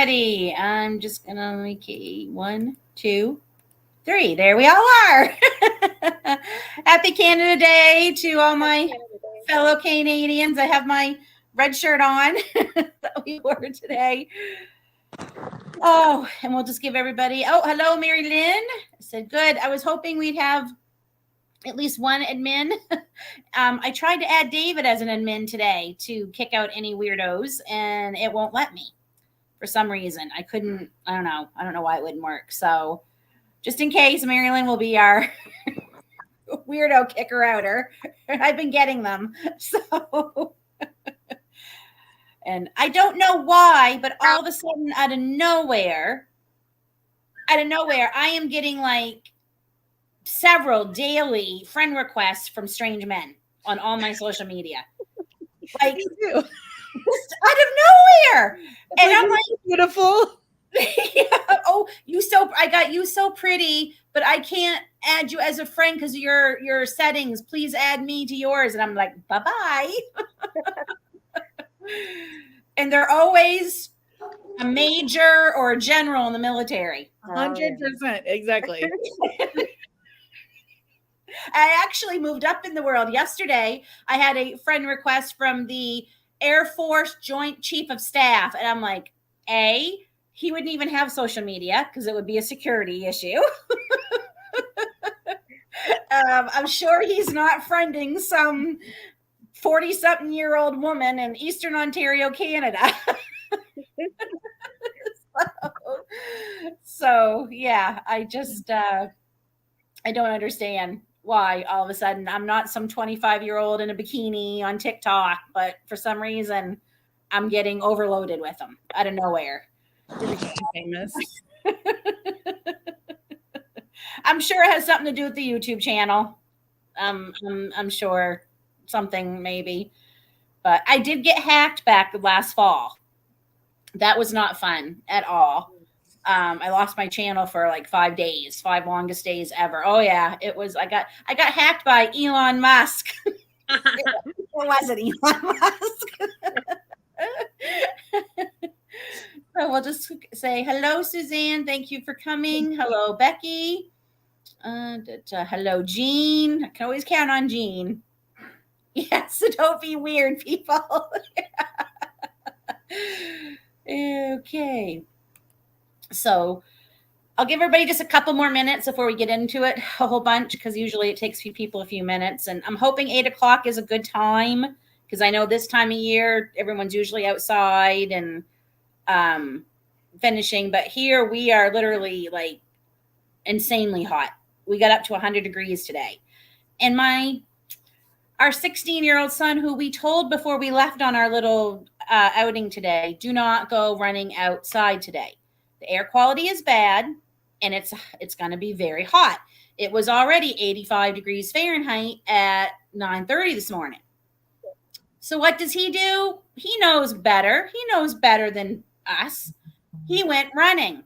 everybody. I'm just gonna make a 1, 2, 3. There we all are. Happy Canada Day to all my fellow Canadians. I have my red shirt on that we wore today. Oh, and we'll just give everybody. Oh, hello, Mary Lynn. I said good. I was hoping we'd have at least one admin. I tried to add David as an admin today to kick out any weirdos, and it won't let me for some reason. I couldn't. I don't know. I don't know why it wouldn't work. So just in case, Marilyn will be our weirdo kicker outer. I've been getting them. So, and I don't know why, but all of a sudden, out of nowhere, I am getting like several daily friend requests from strange men on all my social media. Like, just out of nowhere. And I'm like, beautiful. Yeah. Oh, I got you so pretty, but I can't add you as a friend because of your settings. Please add me to yours. And I'm like, bye-bye. And they're always a major or a general in the military. 100%. Exactly. I actually moved up in the world. Yesterday, I had a friend request from the Air Force Joint Chief of Staff. And I'm like, he wouldn't even have social media because it would be a security issue. I'm sure he's not friending some 40-something-year-old woman in Eastern Ontario, Canada. So yeah, I just I don't understand why all of a sudden I'm not some 25-year-old in a bikini on TikTok, but for some reason I'm getting overloaded with them out of nowhere. Famous. I'm sure it has something to do with the YouTube channel. I'm sure something maybe, but I did get hacked back last fall. That was not fun at all. I lost my channel for like 5 days, 5 longest days ever. Oh yeah, it was. I got hacked by Elon Musk. It wasn't Elon Musk. So we'll just say hello, Suzanne. Thank you for coming. Hello, Becky. Hello, Jean. I can always count on Jean. Yes, so don't be weird, people. Okay. So I'll give everybody just a couple more minutes before we get into it, a whole bunch, because usually it takes people a few minutes. And I'm hoping 8 o'clock is a good time, because I know this time of year, everyone's usually outside and finishing. But here we are literally like insanely hot. We got up to 100 degrees today. And our 16-year-old son, who we told before we left on our little outing today, do not go running outside today. The air quality is bad, and it's going to be very hot. It was already 85 degrees Fahrenheit at 9:30 this morning. So what does he do? He knows better. He knows better than us. He went running.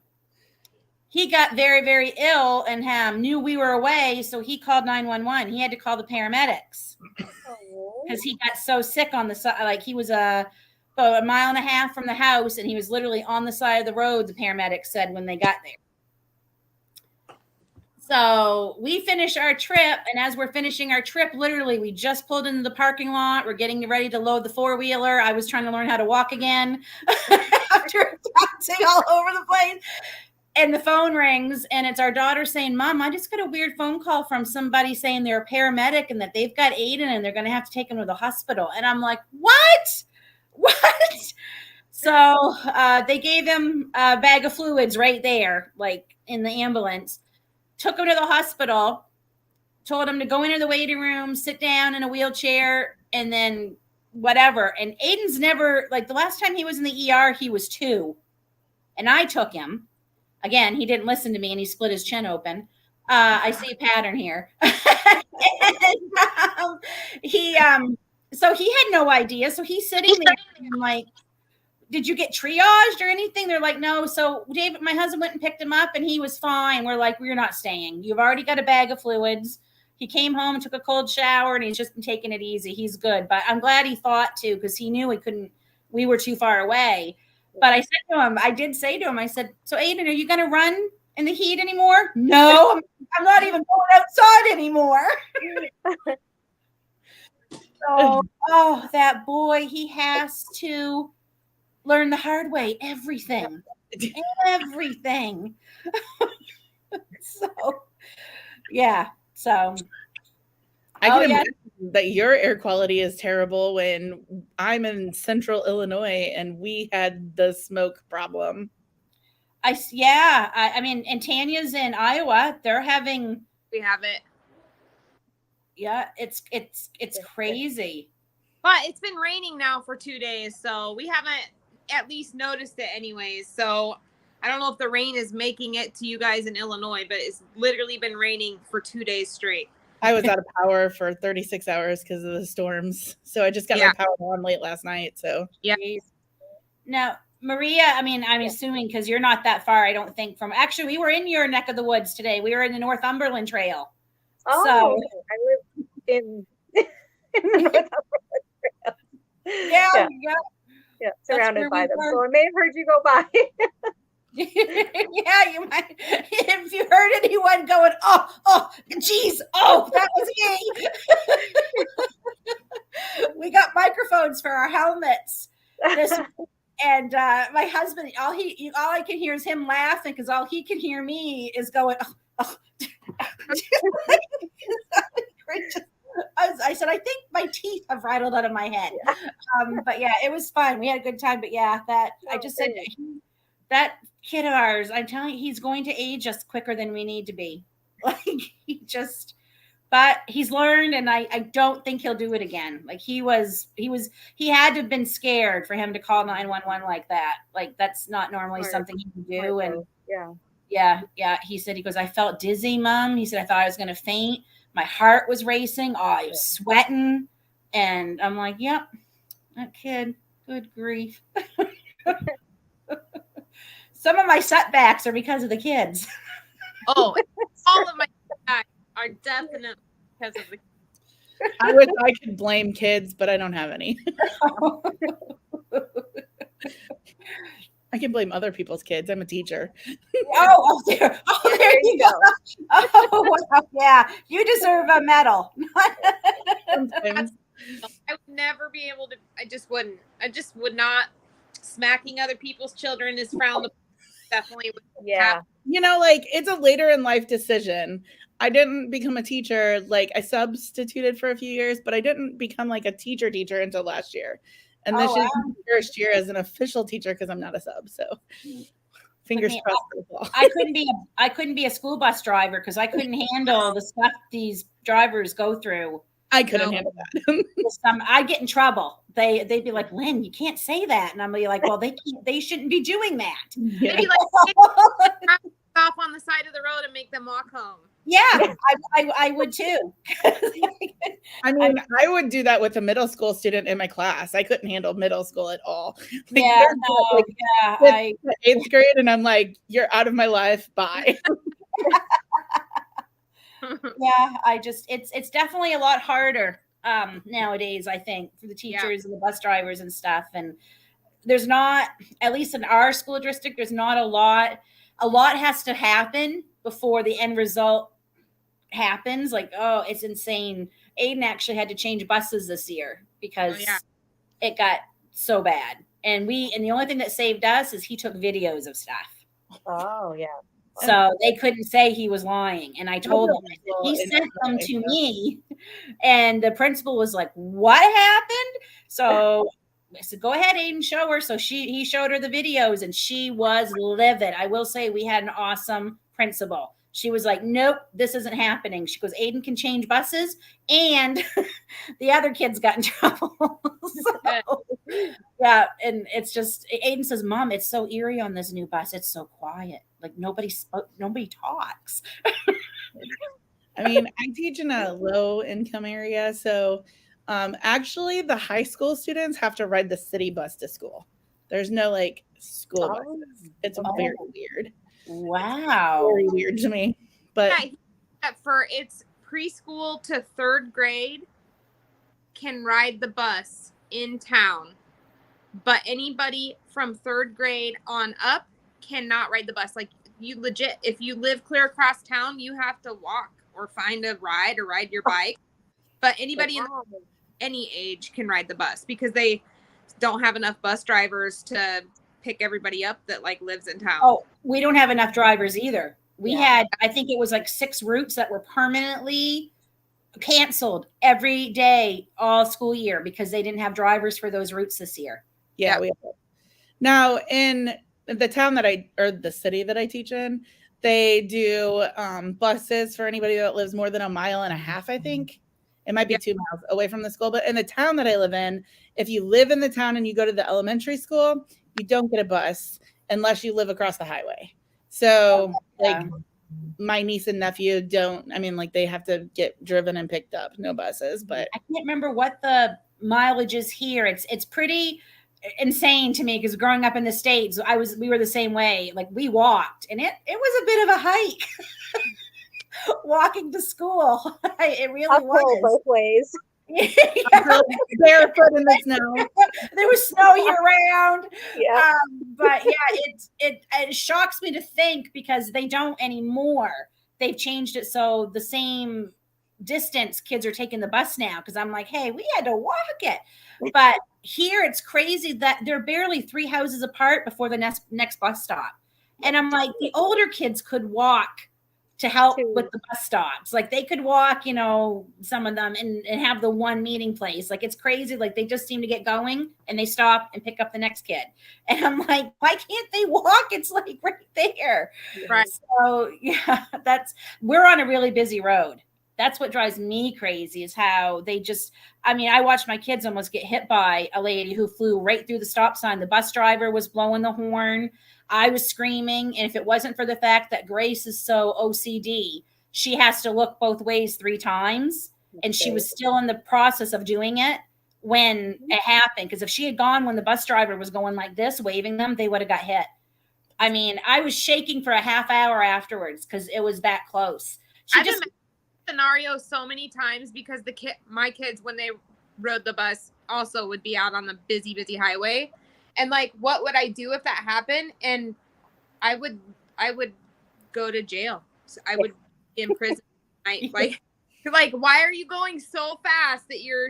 He got very, very ill and knew we were away, so he called 911. He had to call the paramedics because he got so sick on the side. Like, he was about a mile and a half from the house, and he was literally on the side of the road, the paramedics said when they got there. So we finished our trip, and as we're finishing our trip, literally, we just pulled into the parking lot. We're getting ready to load the four-wheeler. I was trying to learn how to walk again after dancing all over the place. And the phone rings, and it's our daughter saying, Mom, I just got a weird phone call from somebody saying they're a paramedic and that they've got Aiden and they're going to have to take him to the hospital. And I'm like, what? So they gave him a bag of fluids right there, like in the ambulance, took him to the hospital, told him to go into the waiting room, sit down in a wheelchair, and then whatever. And Aiden's never, like, the last time he was in the ER, he was 2. And I took him. Again, he didn't listen to me, and he split his chin open. I see a pattern here. And, so he had no idea. So he's sitting there, and I'm like, did you get triaged or anything? They're like, no. So David, my husband, went and picked him up, and he was fine. We're like, we're not staying. You've already got a bag of fluids. He came home and took a cold shower, and he's just been taking it easy. He's good. But I'm glad he thought to, because he knew we were too far away. But I did say to him, I said, so Aiden, are you going to run in the heat anymore? No, I'm not even going outside anymore. So, oh, that boy, he has to learn the hard way. Everything. So, yeah. So, I can imagine that your air quality is terrible when I'm in central Illinois and we had the smoke problem. I mean, and Tanya's in Iowa. They're having. We have it. Yeah, it's crazy. But it's been raining now for 2 days, so we haven't at least noticed it anyways. So I don't know if the rain is making it to you guys in Illinois, but it's literally been raining for 2 days straight. I was out of power for 36 hours because of the storms. So I just got my power on late last night. So yeah. Now, Maria, I mean, I'm assuming because you're not that far, I don't think from. Actually, we were in your neck of the woods today. We were in the Northumberland Trail. Oh, so, I live in the Northumberland Trail. Yeah, surrounded by them. So I may have heard you go by. Yeah, you might. If you heard anyone going, geez, that was me. We got microphones for our helmets. And my husband, all I can hear is him laughing because all he can hear me is going, I said, I think my teeth have rattled out of my head. But yeah, it was fun. We had a good time. But yeah, I just said that kid of ours, I'm telling you, he's going to age us quicker than we need to be. Like but he's learned, and I don't think he'll do it again. Like he had to have been scared for him to call 911 like that. Like that's not normally something he can do. And yeah. He said, he goes, I felt dizzy, Mom. He said, I thought I was going to faint. My heart was racing. I was sweating. And I'm like, yep, that kid, good grief. Some of my setbacks are because of the kids. Oh, all of my setbacks are definitely because of the kids. I wish I could blame kids, but I don't have any. I can blame other people's kids. I'm a teacher. There you go. Well, yeah, you deserve a medal. I would never be able to. I just would not. Smacking other people's children is frowned upon. Definitely would happen. Like it's a later in life decision. I didn't become a teacher. Like I substituted for a few years, but I didn't become like a teacher until last year. And this is my first year as an official teacher because I'm not a sub. So fingers crossed. I couldn't be a school bus driver because I couldn't handle the stuff these drivers go through. I couldn't handle that. I'd get in trouble. They'd be like, Lynn, you can't say that. And I'm like, well, they shouldn't be doing that. Yeah. Maybe like off on the side of the road and make them walk home. Yeah, I would too. I mean, I would do that with a middle school student in my class. I couldn't handle middle school at all. Eighth grade, and I'm like, you're out of my life. Bye. Yeah, it's definitely a lot harder nowadays, I think, for the teachers and the bus drivers and stuff. And there's not, at least in our school district, there's not a lot has to happen before the end result happens. Like, it's insane. Aiden actually had to change buses this year because it got so bad. And the only thing that saved us is he took videos of stuff. Oh, yeah. So they couldn't say he was lying. And I told him, he sent them to me. And the principal was like, what happened? So I said, go ahead, Aiden, show her. So he showed her the videos and she was livid. I will say we had an awesome principal. She was like, nope, this isn't happening. She goes, Aiden can change buses. And the other kids got in trouble. Yeah. And it's just, Aiden says, Mom, it's so eerie on this new bus. It's so quiet. Like nobody talks. I mean, I teach in a low income area. So actually the high school students have to ride the city bus to school. There's no like school buses. It's very weird. Wow. Very weird to me. But for its preschool to third grade can ride the bus in town. but anybody from 3rd grade on up cannot ride the bus. Like, you legit, if you live clear across town, you have to walk or find a ride or ride your bike. But anybody in any age can ride the bus because they don't have enough bus drivers to pick everybody up that like lives in town. Oh, we don't have enough drivers either. We had, I think it was like 6 routes that were permanently canceled every day all school year because they didn't have drivers for those routes this year. Yeah, we have. Now in the town or the city that I teach in, they do buses for anybody that lives more than 1.5 miles, I think. It might be 2 miles away from the school. But in the town that I live in, if you live in the town and you go to the elementary school, you don't get a bus unless you live across the highway. So like my niece and nephew they have to get driven and picked up, no buses. But I can't remember what the mileage is here. It's pretty insane to me because growing up in the States, we were the same way. Like we walked and it was a bit of a hike. Walking to school. It really was. Both ways. Barefoot in the snow. There was snow year round. Yeah. But yeah, it shocks me to think because they don't anymore. They've changed it so the same distance kids are taking the bus now because I'm like, hey, we had to walk it. But here it's crazy that they're barely 3 houses apart before the next bus stop. And I'm like, the older kids could walk to help with the bus stops. Like they could walk, some of them and have the one meeting place. Like it's crazy. Like they just seem to get going and they stop and pick up the next kid. And I'm like, why can't they walk? It's like right there. Right. So yeah, we're on a really busy road. That's what drives me crazy is how they just, I watched my kids almost get hit by a lady who flew right through the stop sign. The bus driver was blowing the horn. I was screaming. And if it wasn't for the fact that Grace is so OCD, she has to look both ways 3 times. And she was still in the process of doing it when it happened. Because if she had gone when the bus driver was going like this, waving them, they would have got hit. I was shaking for a half hour afterwards because it was that close. I've been scenario so many times because my kids, when they rode the bus, also would be out on the busy highway. And like, what would I do if that happened? And I would go to jail. I would be in prison. Like, why are you going so fast that you're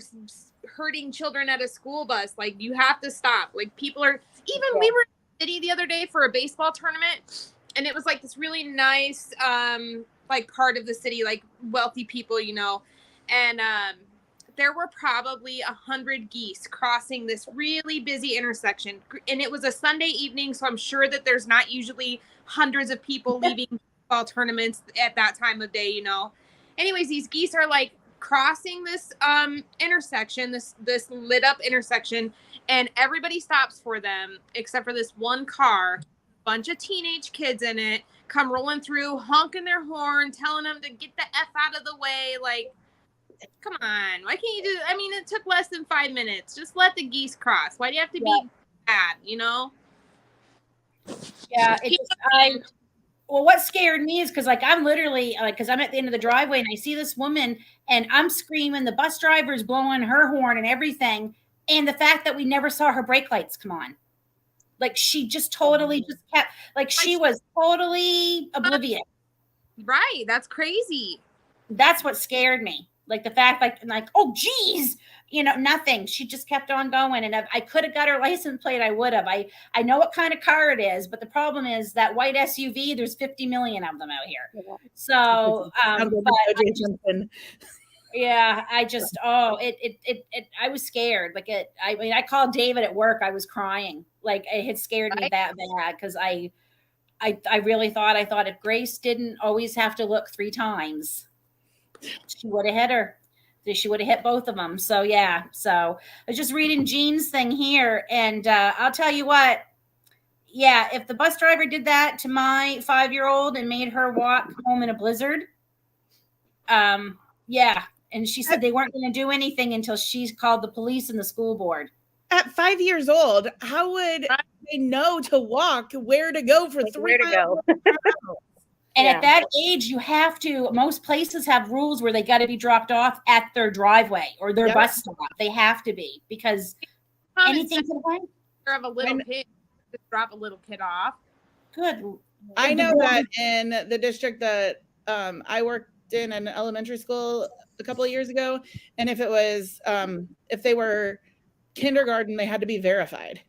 hurting children at a school bus? Like, you have to stop. Like, people are we were in the city the other day for a baseball tournament, and it was like this really nice, like part of the city, like wealthy people, and there were probably 100 geese crossing this really busy intersection. And it was a Sunday evening. So I'm sure that there's not usually hundreds of people leaving baseball tournaments at that time of day, Anyways, these geese are like crossing this intersection, this lit up intersection. And everybody stops for them except for this one car, bunch of teenage kids in it, come rolling through, honking their horn, telling them to get the F out of the way. Like, come on, why can't you do? It took less than 5 minutes. Just let the geese cross. Why do you have to be bad? Yeah, well, what scared me is because I'm literally because I'm at the end of the driveway and I see this woman and I'm screaming. The bus driver's blowing her horn and everything, and the fact that we never saw her brake lights come on. Like she just totally just kept she was totally oblivious. Right, that's crazy. That's what scared me. Like the fact, oh, geez, nothing. She just kept on going. And if I could have got her license plate, I would have. I know what kind of car it is, but the problem is that white SUV, there's 50 million of them out here. Yeah. So, I was scared. I called David at work. I was crying. Like it had scared me that bad because I really thought if Grace didn't always have to look 3 times, she would have hit her. She would have hit both of them. So, yeah. So I was just reading Jean's thing here. And I'll tell you what. Yeah, if the bus driver did that to my 5-year-old and made her walk home in a blizzard. Yeah. And she said they weren't going to do anything until she called the police and the school board. At 5 years old, how would they know to walk, where to go for 3 miles? And at that age, you have to, most places have rules where they got to be dropped off at their driveway or their bus stop. They have to be because anything could happen. Of a little kid, just drop a little kid off. Good. I know that in the district that I worked in an elementary school a couple of years ago, and if it was if they were kindergarten, they had to be verified,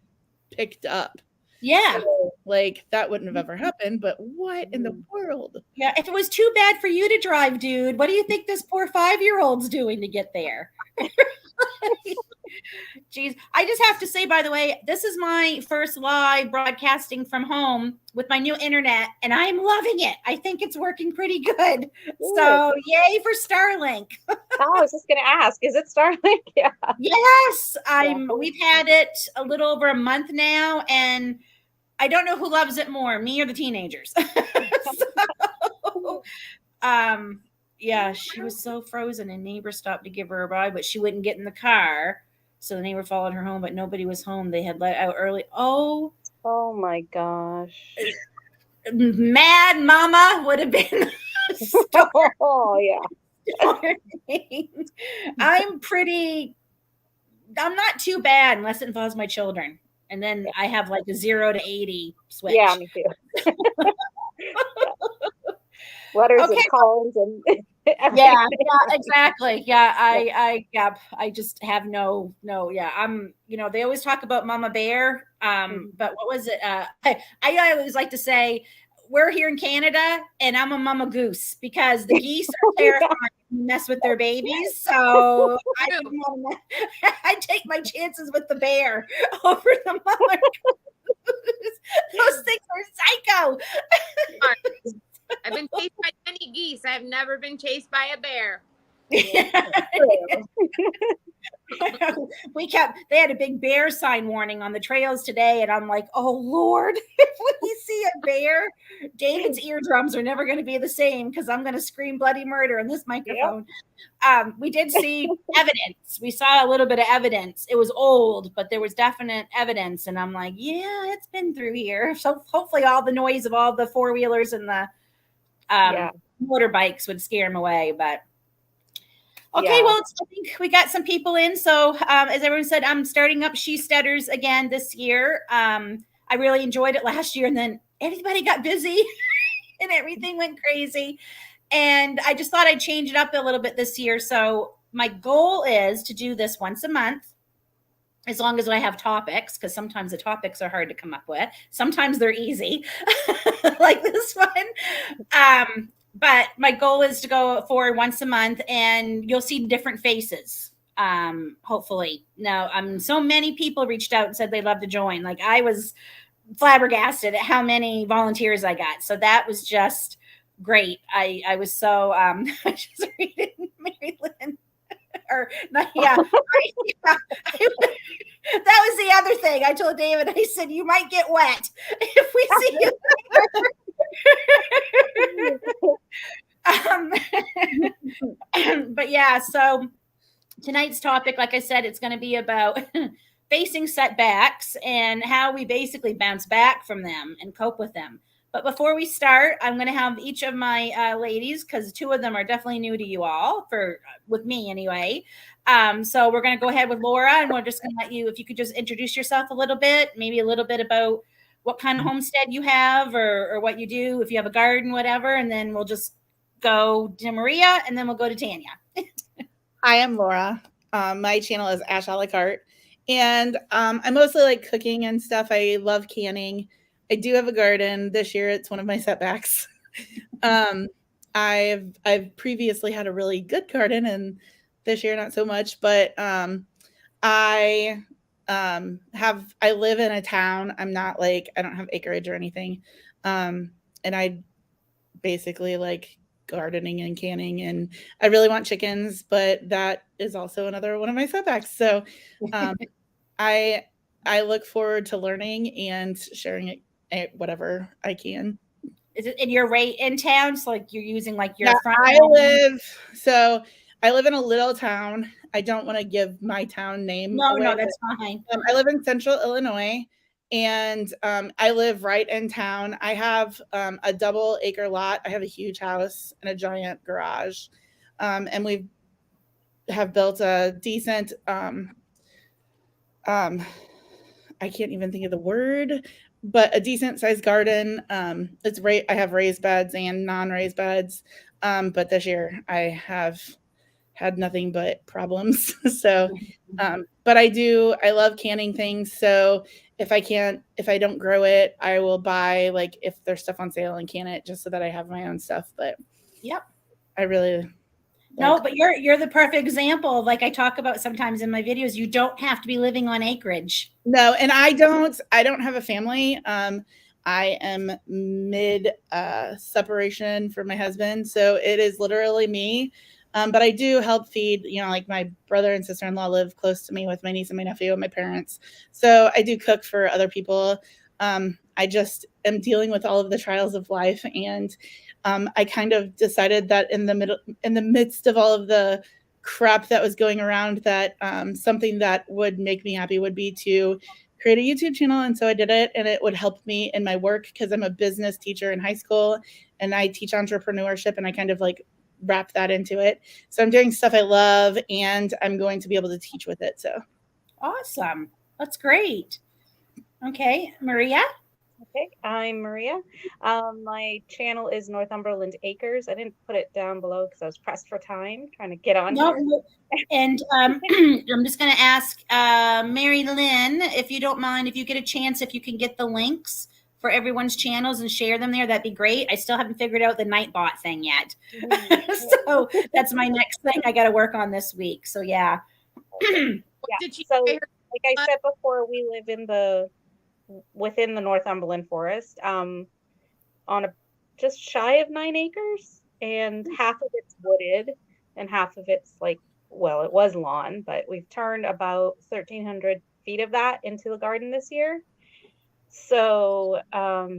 picked up. Yeah. So, like that wouldn't have ever happened, but what in the world? Yeah, if it was too bad for you to drive, dude, what do you think this poor 5-year-old's doing to get there? Jeez, I just have to say, by the way, this is my first live broadcasting from home with my new internet, and I'm loving it. I think it's working pretty good. So, yay for Starlink. Oh, I was just gonna ask, is it Starlink? Yeah. Yes, we've had it a little over a month now, and I don't know who loves it more, me or the teenagers. So, yeah, she was so frozen, and neighbor stopped to give her a ride, but she wouldn't get in the car. So the neighbor followed her home, but nobody was home. They had let out early. Oh my gosh. Mad Mama would have been. Oh yeah. I'm not too bad unless it involves my children. And then I have like a 0 to 80 switch. Yeah, me too. Letters and calls and yeah, exactly. Yeah, I just have no. Yeah, they always talk about Mama Bear. But what was it? I always like to say we're here in Canada, and I'm a Mama Goose because the geese are terrifying to mess with their babies. So I take my chances with the bear over the Mama Goose. Those things are psycho. I've been chased by many geese. I've never been chased by a bear. They had a big bear sign warning on the trails today, and I'm like, oh Lord, if we see a bear, David's eardrums are never going to be the same because I'm going to scream bloody murder in this microphone. Yep. We did see evidence. We saw a little bit of evidence. It was old, but there was definite evidence, and I'm like, yeah, it's been through here. So hopefully all the noise of all the four-wheelers and the motorbikes would scare them away, but okay, well, I think we got some people in. So as everyone said, I'm starting up Shesteaders again this year. I really enjoyed it last year, and then everybody got busy and everything went crazy. And I just thought I'd change it up a little bit this year. So my goal is to do this once a month, as long as I have topics, because sometimes the topics are hard to come up with. Sometimes they're easy, like this one. But my goal is to go forward once a month, and you'll see different faces. Hopefully. Now, so many people reached out and said they'd love to join. Like, I was flabbergasted at how many volunteers I got. So that was just great. I was so I just reading Mary Lynn. Or not, yeah. That was the other thing. I told David, I said, you might get wet if we see you. But yeah, so tonight's topic, like I said, it's going to be about facing setbacks and how we basically bounce back from them and cope with them. But before we start, I'm going to have each of my ladies, because 2 of them are definitely new to you all, with me anyway. So we're going to go ahead with Laura, and we're just going to let you, if you could just introduce yourself a little bit, maybe a little bit about what kind of homestead you have or what you do, if you have a garden, whatever, and then we'll just go to Maria, and then we'll go to Tanya. Hi, I'm Laura. My channel is Ash a la carte, and I mostly like cooking and stuff. I love canning. I do have a garden. This year, it's one of my setbacks. I've previously had a really good garden, and this year not so much. But I live in a town. I don't have acreage or anything, and I basically like gardening and canning. And I really want chickens, but that is also another one of my setbacks. So I look forward to learning and sharing it. Whatever I can. Is it? And you're right in town, so like you're using like your front. I live in a little town. I don't want to give my town name. No, that's fine. I live in Central Illinois, and I live right in town. I have a double acre lot. I have a huge house and a giant garage, and we have built a decent. I can't even think of the word, but a decent sized garden. It's I have raised beds and non-raised beds. But this year I have had nothing but problems. So, but I love canning things. So if I don't grow it, I will buy, like, if there's stuff on sale, and can it just so that I have my own stuff. But Yep. I really No, but you're the perfect example. Like I talk about sometimes in my videos, you don't have to be living on acreage. No, and I don't have a family. I am mid separation from my husband, so it is literally me. But I do help feed, like my brother and sister-in-law live close to me with my niece and my nephew and my parents. So I do cook for other people. I just am dealing with all of the trials of life, and I kind of decided that in the midst of all of the crap that was going around, that something that would make me happy would be to create a YouTube channel. And so I did it, and it would help me in my work because I'm a business teacher in high school and I teach entrepreneurship, and I kind of like wrap that into it. So I'm doing stuff I love, and I'm going to be able to teach with it. So awesome. That's great. Okay, Maria. Okay, I'm Maria. My channel is Northumberland Acres. I didn't put it down below because I was pressed for time trying to get on here. And I'm just going to ask Mary Lynn, if you don't mind, if you get a chance, if you can get the links for everyone's channels and share them there, that'd be great. I still haven't figured out the Nightbot thing yet. So that's my next thing I got to work on this week. So yeah. So like I said before, we live within the Northumberland Forest, on just shy of 9 acres, and half of it's wooded and half of it's it was lawn, but we've turned about 1,300 feet of that into the garden this year. So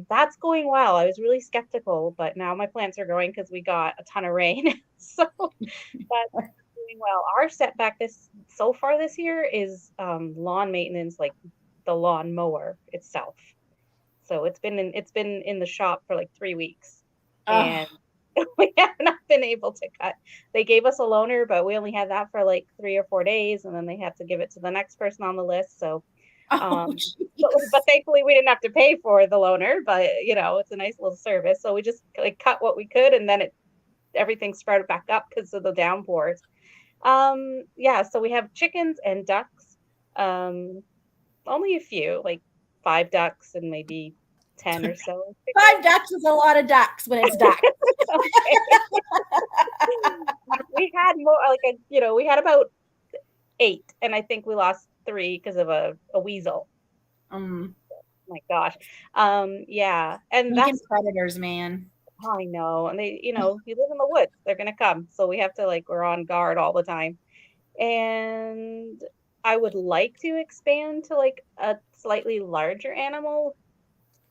that's going well. I was really skeptical, but now my plants are growing because we got a ton of rain. So that's doing well. Our setback so far this year is lawn maintenance, like the lawn mower itself. So it's been in the shop for like 3 weeks, and we have not been able to cut. They gave us a loaner, but we only had that for like 3 or 4 days, and then they have to give it to the next person on the list. So but thankfully we didn't have to pay for the loaner, but it's a nice little service. So we just like cut what we could, and then everything sprouted back up because of the downpours. So we have chickens and ducks. Only a few, like 5 ducks and maybe 10 or so. 5 ducks is a lot of ducks when it's ducks. We had more, we had about 8, and I think we lost 3 because of a weasel. Oh my gosh. Yeah. And that's predators, man. I know. And they, you live in the woods, they're going to come. So we have to we're on guard all the time. And I would like to expand to a slightly larger animal,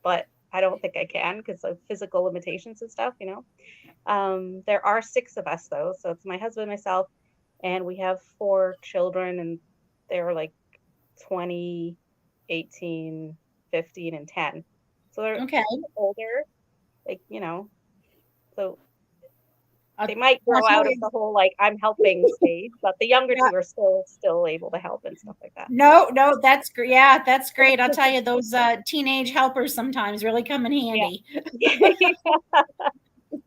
but I don't think I can because of physical limitations and stuff, There are 6 of us though. So it's my husband, myself, and we have 4 children, and they're 20, 18, 15, and 10. So they're older, so they might grow out of the whole I'm helping stage, but the younger 2 are still able to help and stuff like that. No, that's great. Yeah, that's great. I'll tell you, those teenage helpers sometimes really come in handy. Yeah.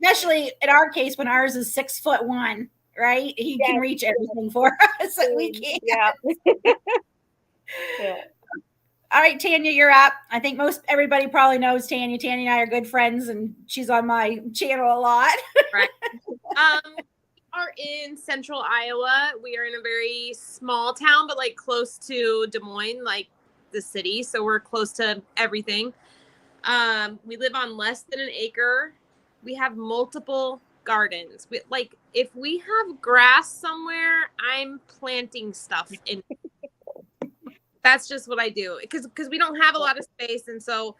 Especially in our case when ours is 6'1", right? He can reach everything for us. We can't. Yeah. Yeah. All right, Tanya, you're up. I think everybody probably knows Tanya. Tanya and I are good friends, and she's on my channel a lot. Right. We are in central Iowa. We are in a very small town, but close to Des Moines, the city. So we're close to everything. We live on less than an acre. We have multiple gardens. If we have grass somewhere, I'm planting stuff in. That's just what I do because we don't have a lot of space. And so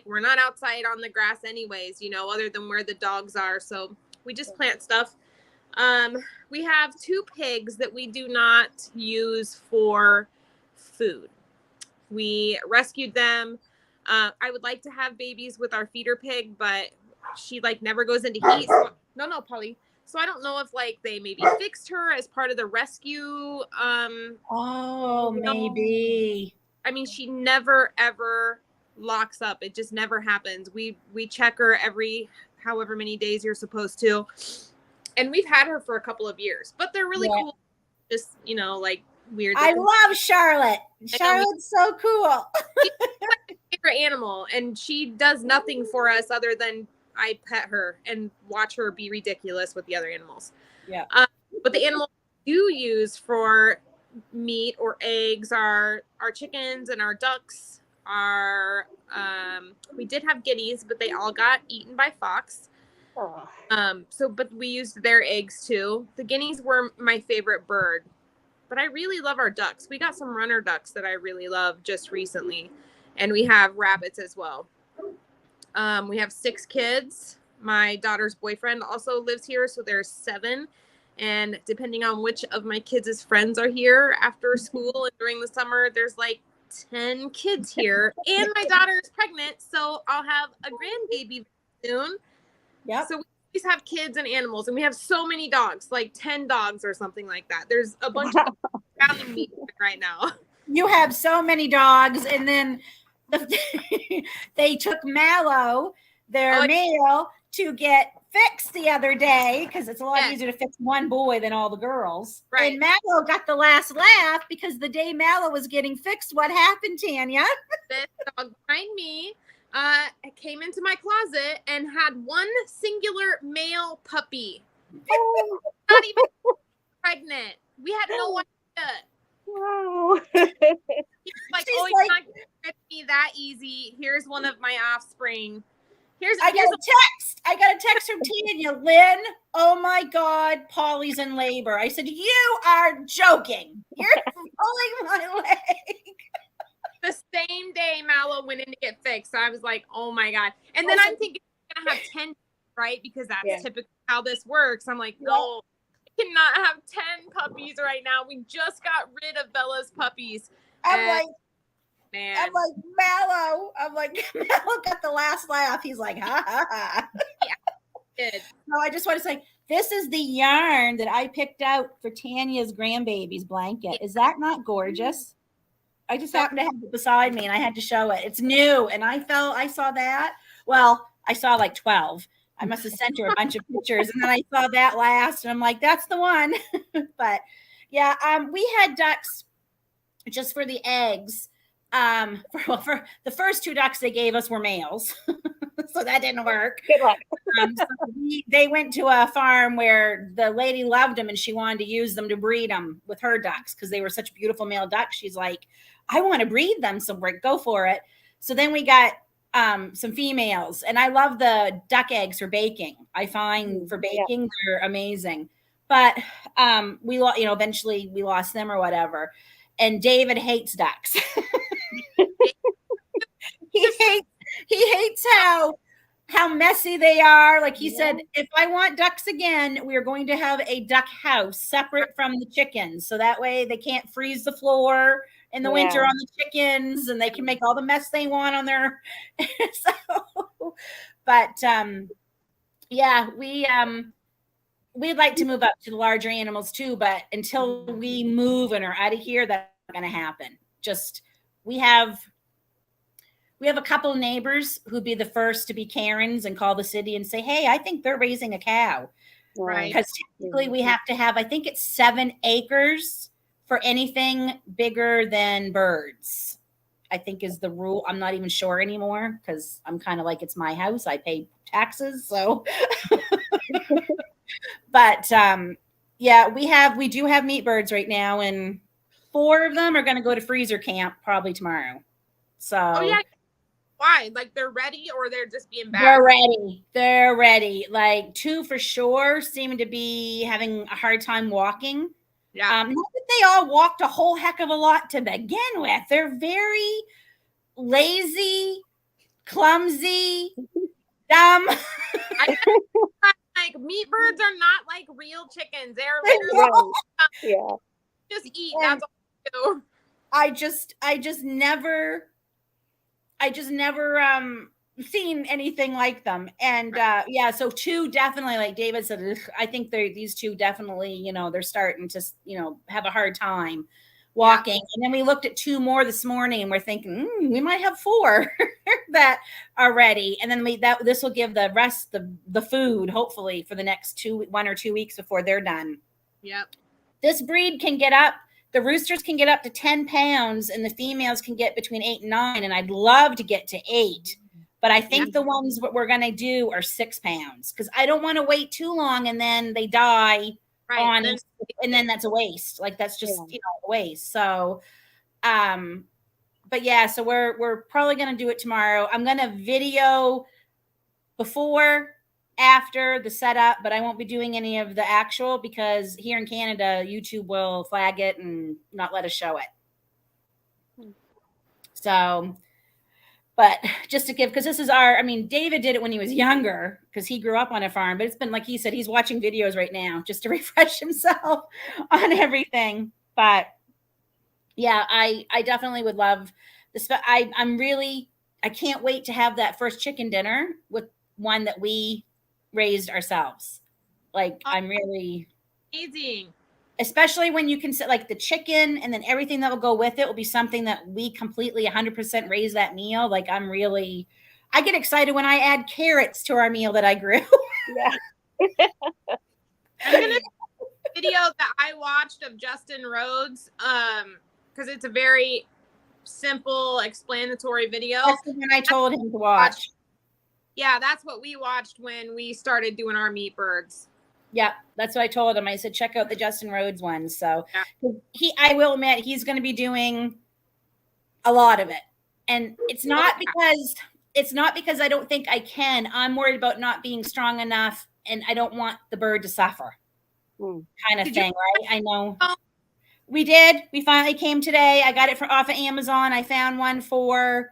we're not outside on the grass anyways, other than where the dogs are. So we just plant stuff. We have 2 pigs that we do not use for food. We rescued them. I would like to have babies with our feeder pig, but she never goes into heat. So, no, Polly. So I don't know if they maybe fixed her as part of the rescue. Maybe. I mean, she never ever locks up. It just never happens. We check her every however many days you're supposed to. And we've had her for a couple of years, but they're really cool. Just, you know, like weird. I love Charlotte. Charlotte's so cool. She's my favorite animal, and she does nothing for us other than I pet her and watch her be ridiculous with the other animals. Yeah. But the animals we do use for meat or eggs are our chickens and our ducks. We did have guineas, but they all got eaten by fox. Oh. But we used their eggs too. The guineas were my favorite bird, but I really love our ducks. We got some runner ducks that I really love just recently, and we have rabbits as well. We have 6 kids. My daughter's boyfriend also lives here, so there's 7. And depending on which of my kids' friends are here after school and during the summer, there's like 10 kids here. And my daughter is pregnant, so I'll have a grandbaby soon. Yeah. So we always have kids and animals, and we have so many dogs, like 10 dogs or something like that. There's a bunch of dogs surrounding me right now. You have so many dogs, and then they took Mallow, their male, to get fixed the other day because it's a lot easier to fix one boy than all the girls. Right. And Mallow got the last laugh because the day Mallow was getting fixed, what happened, Tanya? This dog behind me came into my closet and had one singular male puppy. Not even pregnant. We had no idea. Wow. He's like, She's oh, like, you're not gonna get me that easy. Here's one of my offspring. I got a text from Tanya, Lynn. Oh my God, Polly's in labor. I said, you are joking. You're pulling my leg. The same day Mallow went in to get fixed, I was like, oh my God. And then I'm thinking I'm gonna have 10, right? Because that's typically how this works. I'm like, no, I cannot have 10 puppies right now. We just got rid of Bella's puppies. I'm like, Mallow. Mallow got the last laugh. He's like, ha ha ha. Yeah. So I just want to say, this is the yarn that I picked out for Tanya's grandbaby's blanket. Is that not gorgeous? I just happened to have it beside me and I had to show it. It's new. And I saw that. Well, I saw like 12. I must have sent her a bunch of pictures. And then I saw that last and I'm like, that's the one. But yeah, we had ducks just for the eggs. For the first 2 ducks they gave us were males. So that didn't work. Good luck. So they went to a farm where the lady loved them and she wanted to use them to breed them with her ducks because they were such beautiful male ducks. She's like, I want to breed them, so go for it. So then we got some females, and I love the duck eggs for baking. I find for baking they're amazing. But eventually we lost them or whatever. And David hates ducks. He hates how messy they are. Like he said, if I want ducks again, we're going to have a duck house separate from the chickens. So that way they can't freeze the floor in the winter on the chickens and they can make all the mess they want on their. We'd like to move up to the larger animals too, but until we move and are out of here, that's not going to happen. We have a couple of neighbors who'd be the first to be Karens and call the city and say, hey, I think they're raising a cow. Right. Because technically we have to have, I think it's 7 acres for anything bigger than birds, I think is the rule. I'm not even sure anymore because I'm kind of like, it's my house. I pay taxes. So, but we do have meat birds right now. And 4 of them are going to go to freezer camp probably tomorrow. So. Oh, yeah. Why? Like they're ready or they're just being bad? They're ready. Like 2 for sure seem to be having a hard time walking. Yeah. Not that they all walked a whole heck of a lot to begin with. They're very lazy, clumsy, dumb. Like meat birds are not like real chickens. They're literally just eat. That's all they do. I just never seen anything like them. And so 2 definitely, like David said, I think these 2 definitely, they're starting to, have a hard time. walking. And then we looked at 2 more this morning and we're thinking, we might have 4 that are ready. And then this will give the rest the food, hopefully, for the next 1 or 2 weeks before they're done. Yep. This breed can get up, the roosters can get up to 10 pounds and the females can get between 8 and 9. And I'd love to get to 8. But I think the ones what we're going to do are 6 pounds because I don't want to wait too long and then they die. Right. And then that's a waste. Like that's just, a waste. So, but yeah, so we're probably going to do it tomorrow. I'm going to video before, after the setup, but I won't be doing any of the actual because here in Canada, YouTube will flag it and not let us show it. So, but just to give, because this is David did it when he was younger because he grew up on a farm, but it's been, like he said, he's watching videos right now just to refresh himself on everything. But yeah, I definitely would love this. I can't wait to have that first chicken dinner with one that we raised ourselves. Like I'm really amazing. Especially when you can set like the chicken and then everything that will go with it will be something that we completely 100% raise that meal. Like I get excited when I add carrots to our meal that I grew. Yeah. I'm gonna video that I watched of Justin Rhodes, because it's a very simple, explanatory video. That's the one I told him to watch. Yeah, that's what we watched when we started doing our meat birds. Yeah, that's what I told him. I said, check out the Justin Rhodes one. So I will admit he's going to be doing a lot of it. And it's not because I don't think I can. I'm worried about not being strong enough and I don't want the bird to suffer kind of thing, right? I know. We did. We finally came today. I got it off of Amazon. I found one for,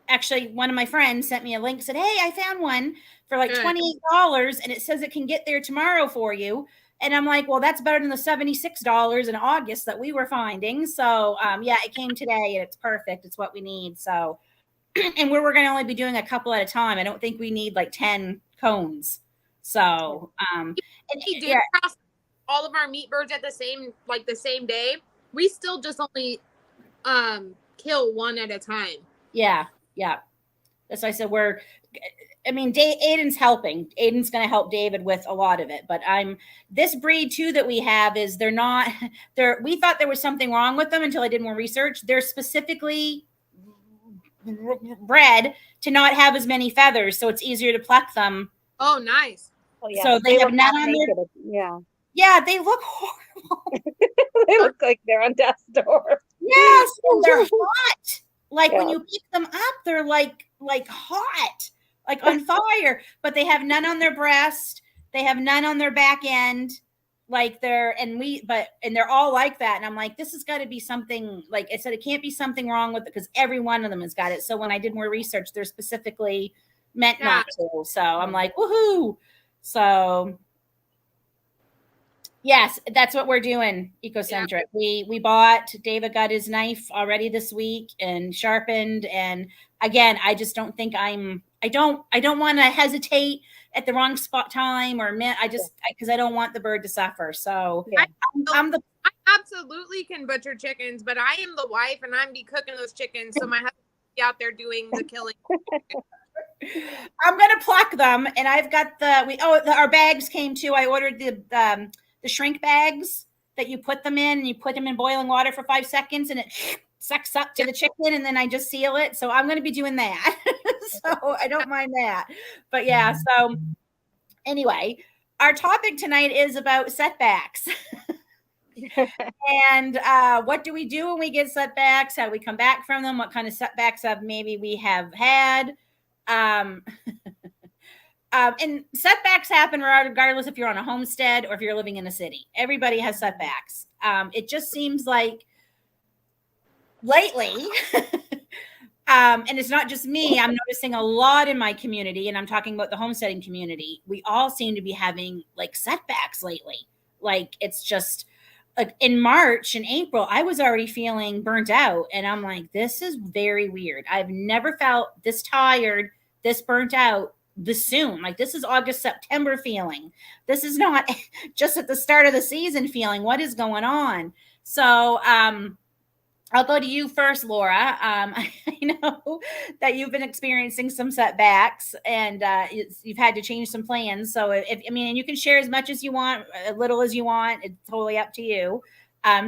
actually one of my friends sent me a link, said, hey, I found one for like $28 and it says it can get there tomorrow for you. And I'm like, well, that's better than the $76 in August that we were finding. So yeah, it came today and it's perfect. It's what we need. So, and we're going to only be doing a couple at a time. I don't think we need like 10 cones. So, and we did cross all of our meat birds at the same day. We still just only kill one at a time. Yeah. Yeah. That's why I said Aiden's helping. Aiden's going to help David with a lot of it, but this breed too that we have is we thought there was something wrong with them until I did more research. They're specifically bred to not have as many feathers. So it's easier to pluck them. Oh, nice. Oh, yeah. So they have none on their, yeah, they look horrible. They look like they're on death's door. Yes. And they're hot. Like when you pick them up, they're like hot, like on fire, but they have none on their breast. They have none on their back end. Like they're all like that. And I'm like, this has got to be something, like I said, it can't be something wrong with it because every one of them has got it. So when I did more research, they're specifically meant not to. So I'm like, woohoo. So yes, that's what we're doing. Ecocentric. Yeah. We bought, David got his knife already this week and sharpened. And again, I just don't think I don't want to hesitate at the wrong spot time because I don't want the bird to suffer. So I absolutely can butcher chickens, but I am the wife and I'm be cooking those chickens. So my husband be out there doing the killing. I'm going to pluck them. And I've got our bags came too. I ordered the shrink bags that you put them in and you put them in boiling water for 5 seconds and it sucks up to the chicken and then I just seal it. So I'm going to be doing that. So I don't mind that. But yeah, so anyway, our topic tonight is about setbacks. And what do we do when we get setbacks? How do we come back from them? What kind of setbacks maybe we have had? And setbacks happen regardless if you're on a homestead or if you're living in a city. Everybody has setbacks. It just seems like lately, and it's not just me, I'm noticing a lot in my community, and I'm talking about the homesteading community. We all seem to be having like setbacks lately. Like it's just like in March and April, I was already feeling burnt out. And I'm like, this is very weird. I've never felt this tired, this burnt out this soon. Like this is August, September feeling. This is not just at the start of the season feeling. What is going on? So I'll go to you first, Laura. I know that you've been experiencing some setbacks and you've had to change some plans. So and you can share as much as you want, as little as you want. It's totally up to you.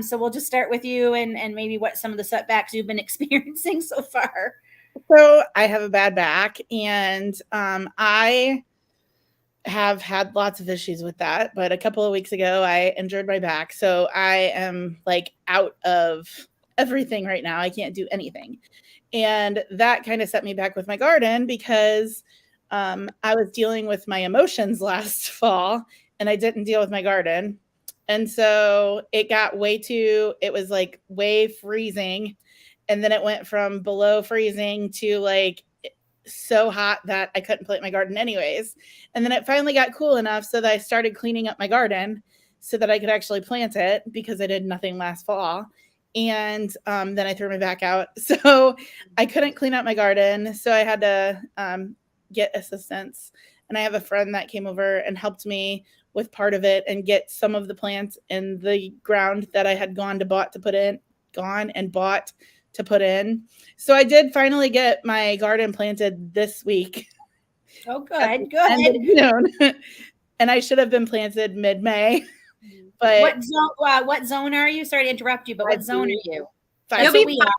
So we'll just start with you and maybe what some of the setbacks you've been experiencing so far. So I have a bad back, and I have had lots of issues with that. But a couple of weeks ago, I injured my back. So I am like out of everything right now. I can't do anything. And that kind of set me back with my garden because I was dealing with my emotions last fall and I didn't deal with my garden. And so it got it was like way freezing. And then it went from below freezing to like so hot that I couldn't plant my garden anyways. And then it finally got cool enough so that I started cleaning up my garden so that I could actually plant it because I did nothing last fall. And then I threw my back out. So I couldn't clean up my garden. So I had to get assistance. And I have a friend that came over and helped me with part of it and get some of the plants in the ground that I had gone and bought to put in. So I did finally get my garden planted this week. Oh, good. And I should have been planted mid-May. But what zone are you? Sorry to interrupt you, but what zone are you? You'll be fine.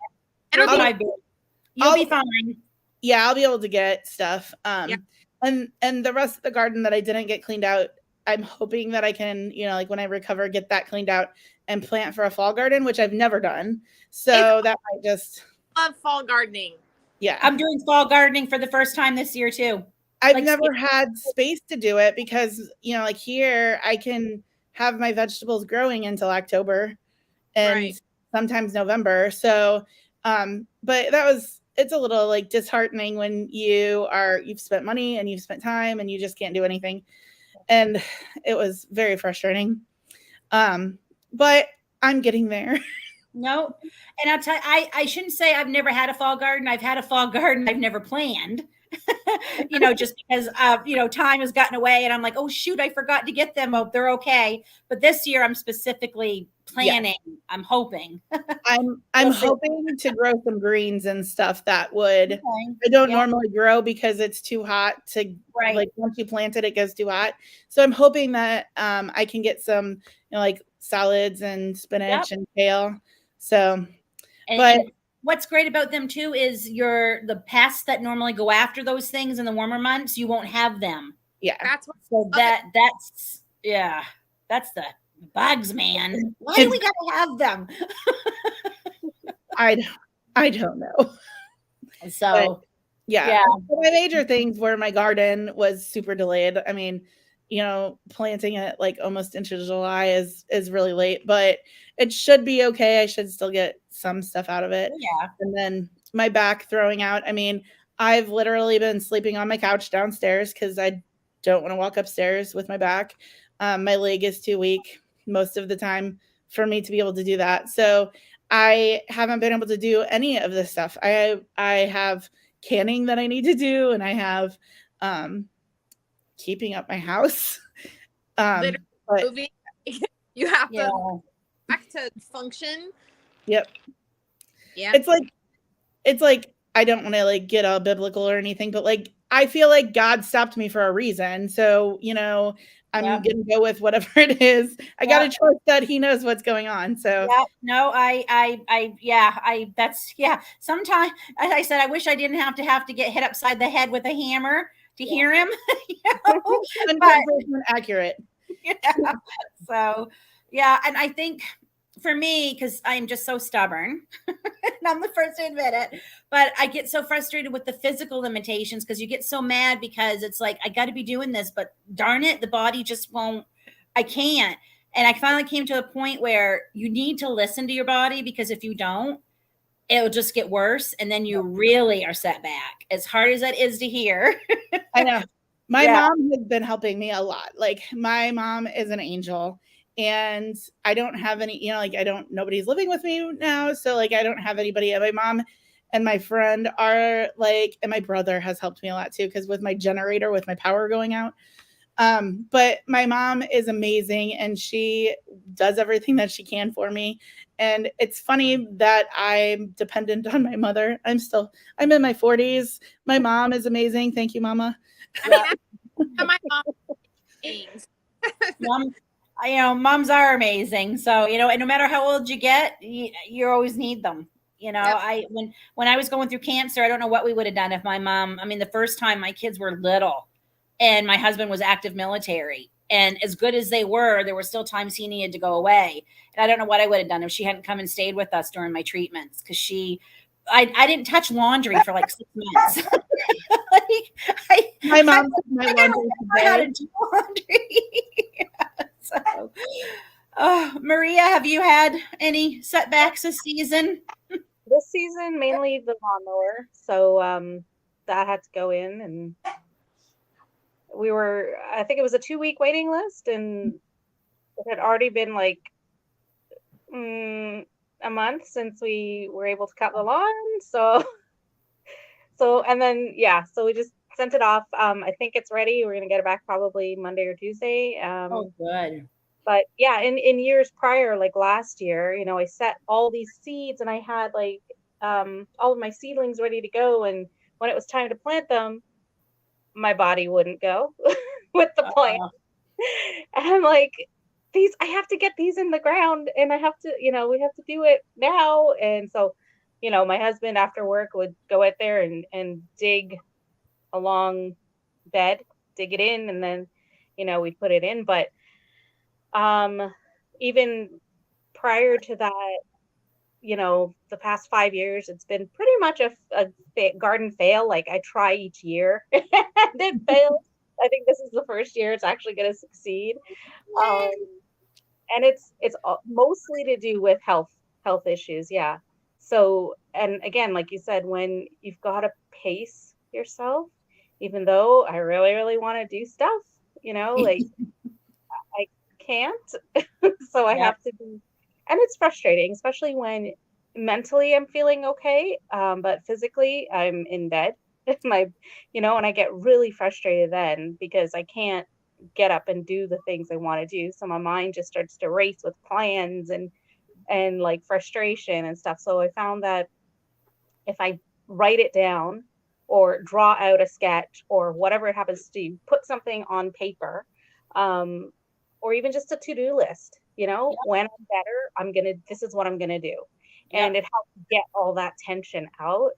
You'll be fine. Yeah, I'll be able to get stuff. And the rest of the garden that I didn't get cleaned out, I'm hoping that I can, like when I recover, get that cleaned out and plant for a fall garden, which I've never done. So that might just love fall gardening. Yeah. I'm doing fall gardening for the first time this year too. I've never had space to do it because, like here I can have my vegetables growing until October and sometimes November. So, but it's a little like disheartening when you've spent money and you've spent time and you just can't do anything. And it was very frustrating. But I'm getting there. No. And I'll tell you, I shouldn't say I've never had a fall garden. I've had a fall garden I've never planned. Just because time has gotten away and I'm like, oh shoot, I forgot to get them. Oh, they're okay. But this year I'm specifically planning. Yeah. I'm hoping. I'm hoping to grow some greens and stuff that I don't normally grow because it's too hot to like once you plant it goes too hot. So I'm hoping that I can get some like salads and spinach and kale. So and what's great about them too is the pests that normally go after those things in the warmer months, you won't have them. Yeah. That's the bugs, man. Why do we gotta have them? I don't know. So yeah. My major things were my garden was super delayed. I mean, planting it like almost into July is really late, but it should be okay. I should still get some stuff out of it. Yeah. And then my back throwing out. I mean, I've literally been sleeping on my couch downstairs because I don't want to walk upstairs with my back. My leg is too weak most of the time for me to be able to do that. So I haven't been able to do any of this stuff. I have canning that I need to do, and I have keeping up my house. Moving. You have to back to function. Yep. Yeah. It's like I don't want to like get all biblical or anything, but like I feel like God stopped me for a reason. So, I'm gonna go with whatever it is. I gotta trust that He knows what's going on. So sometimes, as I said, I wish I didn't have to get hit upside the head with a hammer to hear Him. 100% accurate. Yeah. So and I think for me, because I'm just so stubborn, and I'm the first to admit it, but I get so frustrated with the physical limitations because you get so mad because it's like, I got to be doing this, but darn it, the body just won't, I can't. And I finally came to a point where you need to listen to your body, because if you don't, it'll just get worse. And then you really are set back, as hard as that is to hear. I know. My mom has been helping me a lot. Like my mom is an angel. And I don't have any, nobody's living with me now. So like, I don't have anybody. And my mom and my friend are like, and my brother has helped me a lot too, because with my generator, with my power going out. But my mom is amazing, and she does everything that she can for me. And it's funny that I'm dependent on my mother. I'm in my 40s. My mom is amazing. Thank you, Mama. I mean, my mom things. Mom, moms are amazing. So, and no matter how old you get, you always need them. Yep. When I was going through cancer, I don't know what we would have done if my mom, the first time my kids were little and my husband was active military, and as good as they were, there were still times he needed to go away. And I don't know what I would have done if she hadn't come and stayed with us during my treatments, because I didn't touch laundry for like 6 months. My mom did my laundry how to today. do laundry. So, Maria, have you had any setbacks this season? This season, mainly the lawnmower. So that had to go in, and I think it was a 2-week waiting list, and it had already been like a month since we were able to cut the lawn. So and then so we just sent it off. I think it's ready. We're gonna get it back probably Monday or Tuesday. Oh, good. But yeah, in years prior, like last year, I set all these seeds, and I had like all of my seedlings ready to go. And when it was time to plant them, my body wouldn't go with the plant. And I'm like, I have to get these in the ground, and I have to, we have to do it now. And so, my husband after work would go out there and dig a long bed, dig it in, and then, we'd put it in. But even prior to that, the past 5 years, it's been pretty much a garden fail. Like I try each year and it fails. I think this is the first year it's actually going to succeed. And it's mostly to do with health issues. Yeah. So, and again, like you said, when you've got to pace yourself, even though I really, really want to do stuff, like I can't. So I have to be, and it's frustrating, especially when mentally I'm feeling okay, but physically I'm in bed. And I get really frustrated then because I can't get up and do the things I want to do. So my mind just starts to race with plans and like frustration and stuff. So I found that if I write it down or draw out a sketch or whatever it happens to do, put something on paper, or even just a to-do list, when I'm better, this is what I'm going to do. And it helps get all that tension out,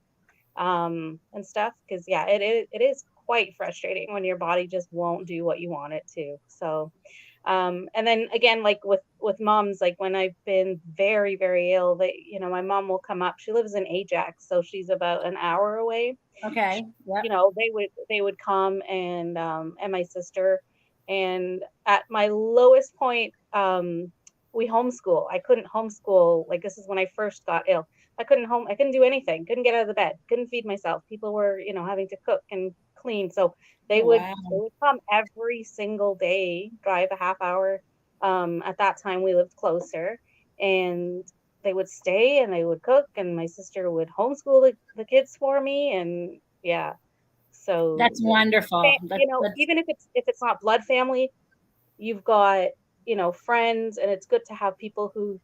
and stuff. Cause it is quite frustrating when your body just won't do what you want it to. So, and then again, like with moms, like when I've been very, very ill, my mom will come up. She lives in Ajax, so she's about an hour away. Okay. Yep. They would come, and my sister, and at my lowest point, we homeschool. I couldn't homeschool. Like this is when I first got ill. I couldn't do anything. Couldn't get out of the bed. Couldn't feed myself. People were, having to cook and clean. So they would come every single day, drive a half hour. At that time we lived closer, and they would stay and they would cook, and my sister would homeschool the kids for me. And so that's wonderful. Even if it's not blood family, you've got, friends, and it's good to have people who,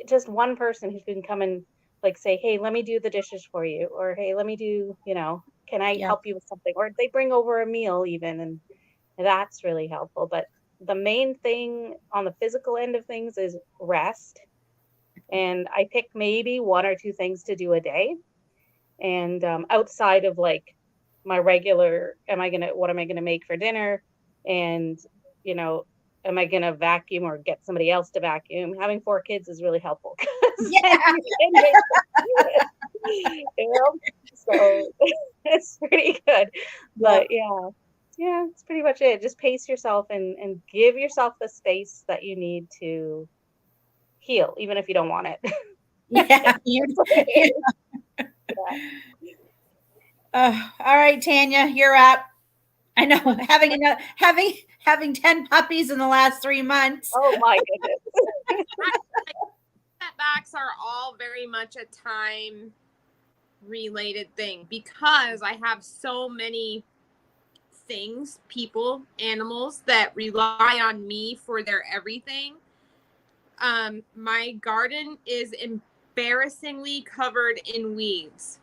just one person who can come and like say, hey, let me do the dishes for you, or hey, let me do, can I help you with something, or they bring over a meal even, and that's really helpful. But the main thing on the physical end of things is rest, and I pick maybe 1 or 2 things to do a day, and outside of like my regular, what am I gonna make for dinner, and am I gonna vacuum or get somebody else to vacuum? Having 4 kids is really helpful. So it's pretty good. But it's pretty much it. Just pace yourself and give yourself the space that you need to heal, even if you don't want it. All right, Tanya, you're up. I know, having 10 puppies in the last 3 months. Oh my goodness. Setbacks are all very much a time related thing because I have so many things, people, animals that rely on me for their everything. My garden is embarrassingly covered in weeds.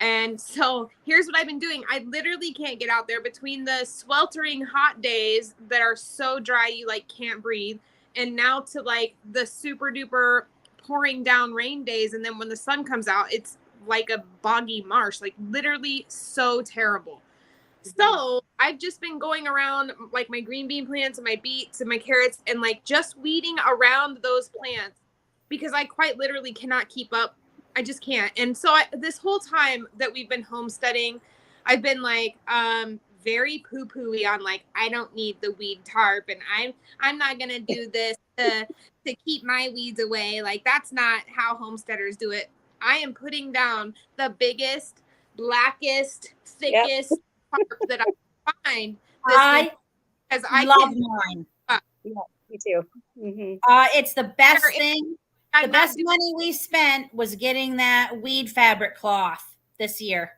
And so here's what I've been doing. I literally can't get out there between the sweltering hot days that are so dry you like can't breathe, and now to like the super duper pouring down rain days. And then when the sun comes out, it's like a boggy marsh, like literally so terrible. So I've just been going around like my green bean plants and my beets and my carrots and like just weeding around those plants because I quite literally cannot keep up. I just can't. And so this whole time that we've been homesteading, I've been like very poo-pooey on like, I don't need the weed tarp and I'm not going to do this to keep my weeds away. Like that's not how homesteaders do it. I am putting down the biggest, blackest, thickest tarp that I find. I love mine. Yeah, me too. Mm-hmm. It's the best thing. The best money we spent was getting that weed fabric cloth this year.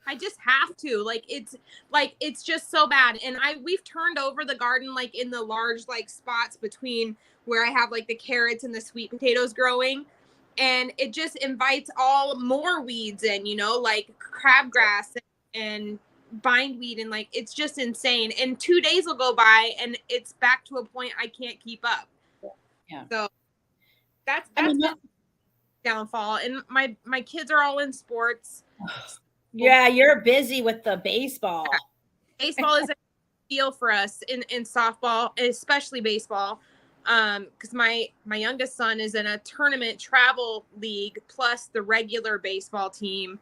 I just have to. It's just so bad. And we've turned over the garden like in the large like spots between where I have like the carrots and the sweet potatoes growing. And it just invites all more weeds in, you know, like crabgrass and bindweed, and like it's just insane. And 2 days will go by and it's back to a point I can't keep up. Yeah. So that's the downfall. And my kids are all in sports. Yeah, you're busy with the baseball. Baseball is a deal for us in softball, especially baseball. Because my youngest son is in a tournament travel league plus the regular baseball team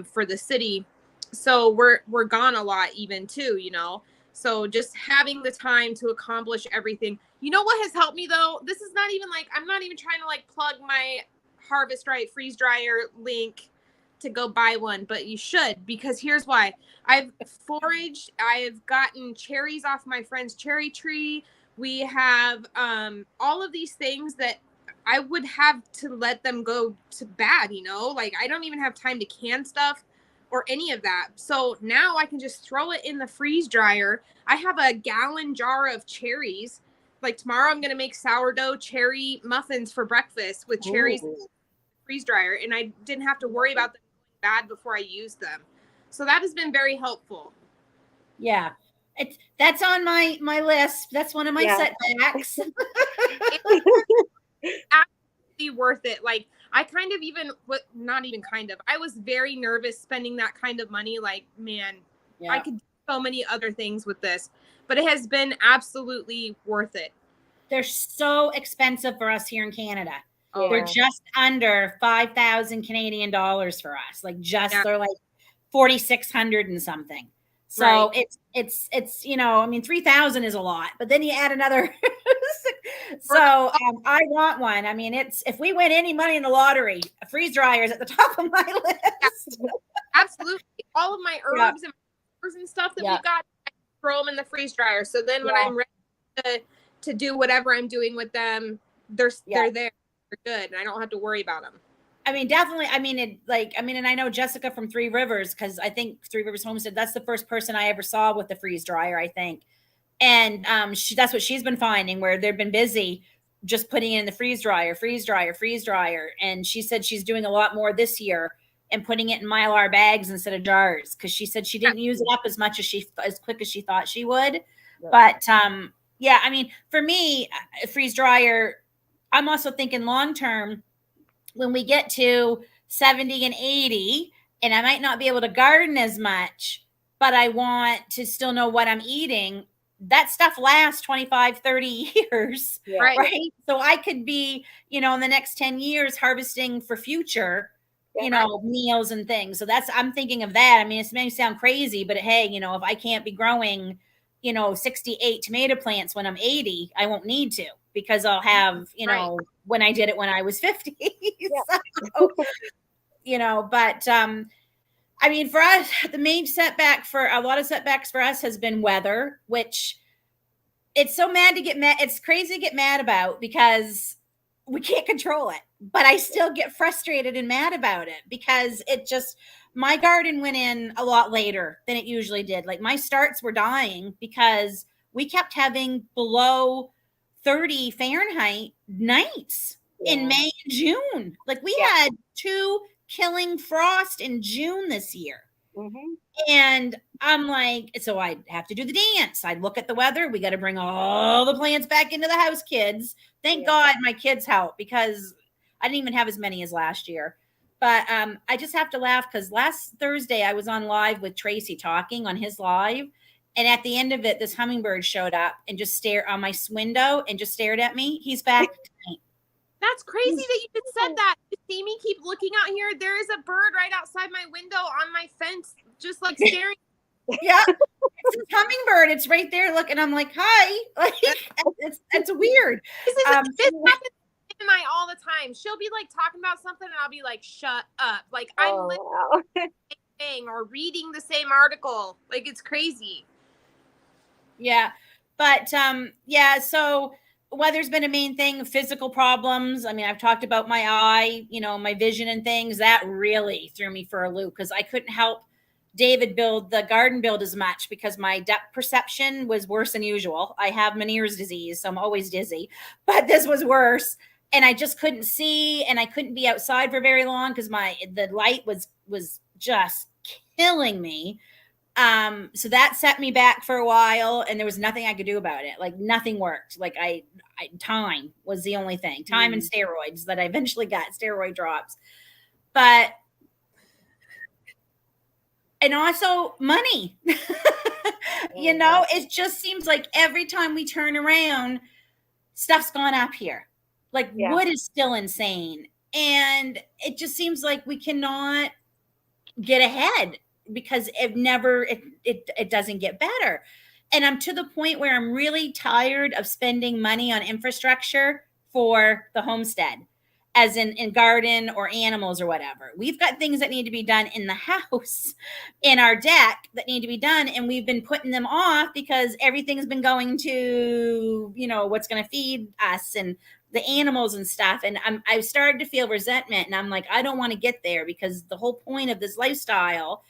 for the city. So we're gone a lot even too, you know. So just having the time to accomplish everything. You know what has helped me though? This is not even like, I'm not even trying to like plug my Harvest Right freeze dryer link to go buy one, but you should, because here's why. I've foraged, I've gotten cherries off my friend's cherry tree. We have all of these things that I would have to let them go to bad, you know, like I don't even have time to can stuff or any of that. So now I can just throw it in the freeze dryer. I have a gallon jar of cherries. Like tomorrow I'm going to make sourdough cherry muffins for breakfast with cherries in the freeze dryer. And I didn't have to worry about them going bad before I used them. So that has been very helpful. Yeah. That's on my list. That's one of my setbacks. It's absolutely worth it. Like I kind of I was very nervous spending that kind of money. Like, man, I could do so many other things with this, but it has been absolutely worth it. They're so expensive for us here in Canada. Yeah. They're just under 5,000 Canadian dollars for us. Like they're like 4,600 and something. So it's you know, I mean, 3,000 is a lot, but then you add another. So I want one. I mean, if we win any money in the lottery, a freeze dryer is at the top of my list. Absolutely. All of my herbs and stuff that we've got, I throw them in the freeze dryer. So then when I'm ready to do whatever I'm doing with them, they're there, they're good, and I don't have to worry about them. I mean, definitely. I mean, and I know Jessica from Three Rivers, because I think Three Rivers Homestead, that's the first person I ever saw with the freeze dryer, I think. And that's what she's been finding, where they've been busy just putting it in the freeze dryer. And she said she's doing a lot more this year and putting it in Mylar bags instead of jars, because she said she didn't use it up as quick as she thought she would. But I mean, for me, a freeze dryer, I'm also thinking long term, when we get to 70 and 80, and I might not be able to garden as much, but I want to still know what I'm eating, that stuff lasts 25, 30 years, right? So I could be, you know, in the next 10 years harvesting for future, you know, meals and things. So I'm thinking of that. I mean, it may sound crazy, but hey, you know, if I can't be growing, you know, 68 tomato plants when I'm 80, I won't need to, because I'll have, you know, when I did it when I was 50. So, you know, but I mean, for us, the main setbacks for us has been weather, which it's so mad to get mad. It's crazy to get mad about, because we can't control it. but I still get frustrated and mad about it because my garden went in a lot later than it usually did. Like my starts were dying because we kept having below 30 Fahrenheit nights in May and June. Like we had 2 killing frost in June this year. Mm-hmm. And I'm like, so I'd have to do the dance. I'd look at the weather. We got to bring all the plants back into the house, kids. Thank God my kids help because I didn't even have as many as last year. But I just have to laugh because last Thursday I was on live with Tracy talking on his live. And at the end of it, this hummingbird showed up and just stared on my window and just stared at me. He's back tonight. That's crazy that you just said that. You see me keep looking out here. There is a bird right outside my window on my fence, just like staring. Yeah, it's a hummingbird. It's right there looking. I'm like, hi. Like, it's weird. This happens to my all the time. She'll be like talking about something and I'll be like, shut up. Like I'm listening to the same thing or reading the same article. Like it's crazy. Yeah. But so weather's been a main thing, physical problems. I mean, I've talked about my eye, my vision and things. That really threw me for a loop because I couldn't help David build the garden build as much because my depth perception was worse than usual. I have Meniere's disease, so I'm always dizzy, but this was worse. And I just couldn't see and I couldn't be outside for very long because the light was just killing me. So that set me back for a while and there was nothing I could do about it. Like nothing worked. Like time was the only thing. Time and steroids that I eventually got, steroid drops. But and also money. It just seems like every time we turn around, stuff's gone up here. Like wood is still insane. And it just seems like we cannot get ahead because it doesn't get better. And I'm to the point where I'm really tired of spending money on infrastructure for the homestead, as in garden or animals or whatever. We've got things that need to be done in the house, in our deck that need to be done. And we've been putting them off because everything's been going to, what's going to feed us and the animals and stuff. And I've started to feel resentment and I'm like, I don't want to get there because the whole point of this lifestyle,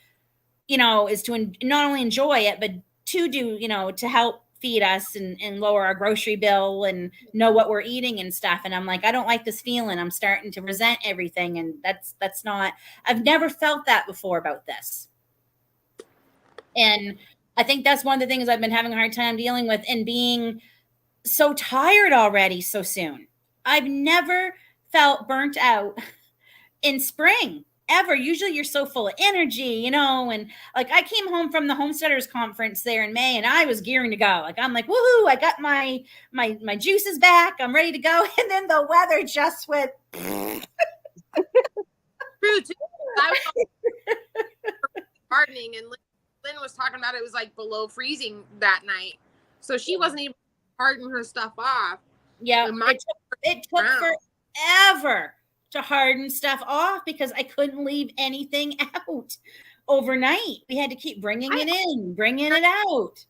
is to not only enjoy it, but to do, to help feed us and lower our grocery bill and know what we're eating and stuff. And I'm like, I don't like this feeling. I'm starting to resent everything. And that's not, I've never felt that before about this. And I think that's one of the things I've been having a hard time dealing with and being so tired already so soon. I've never felt burnt out in spring. Ever. Usually you're so full of energy, and like I came home from the Homesteaders conference there in May and I was gearing to go. Like I'm like, woohoo, I got my juices back. I'm ready to go. And then the weather just went. True too. I was gardening and Lynn was talking about it was like below freezing that night. So she wasn't able to harden her stuff off. Yeah. It took forever to harden stuff off because I couldn't leave anything out overnight. We had to keep bringing it out.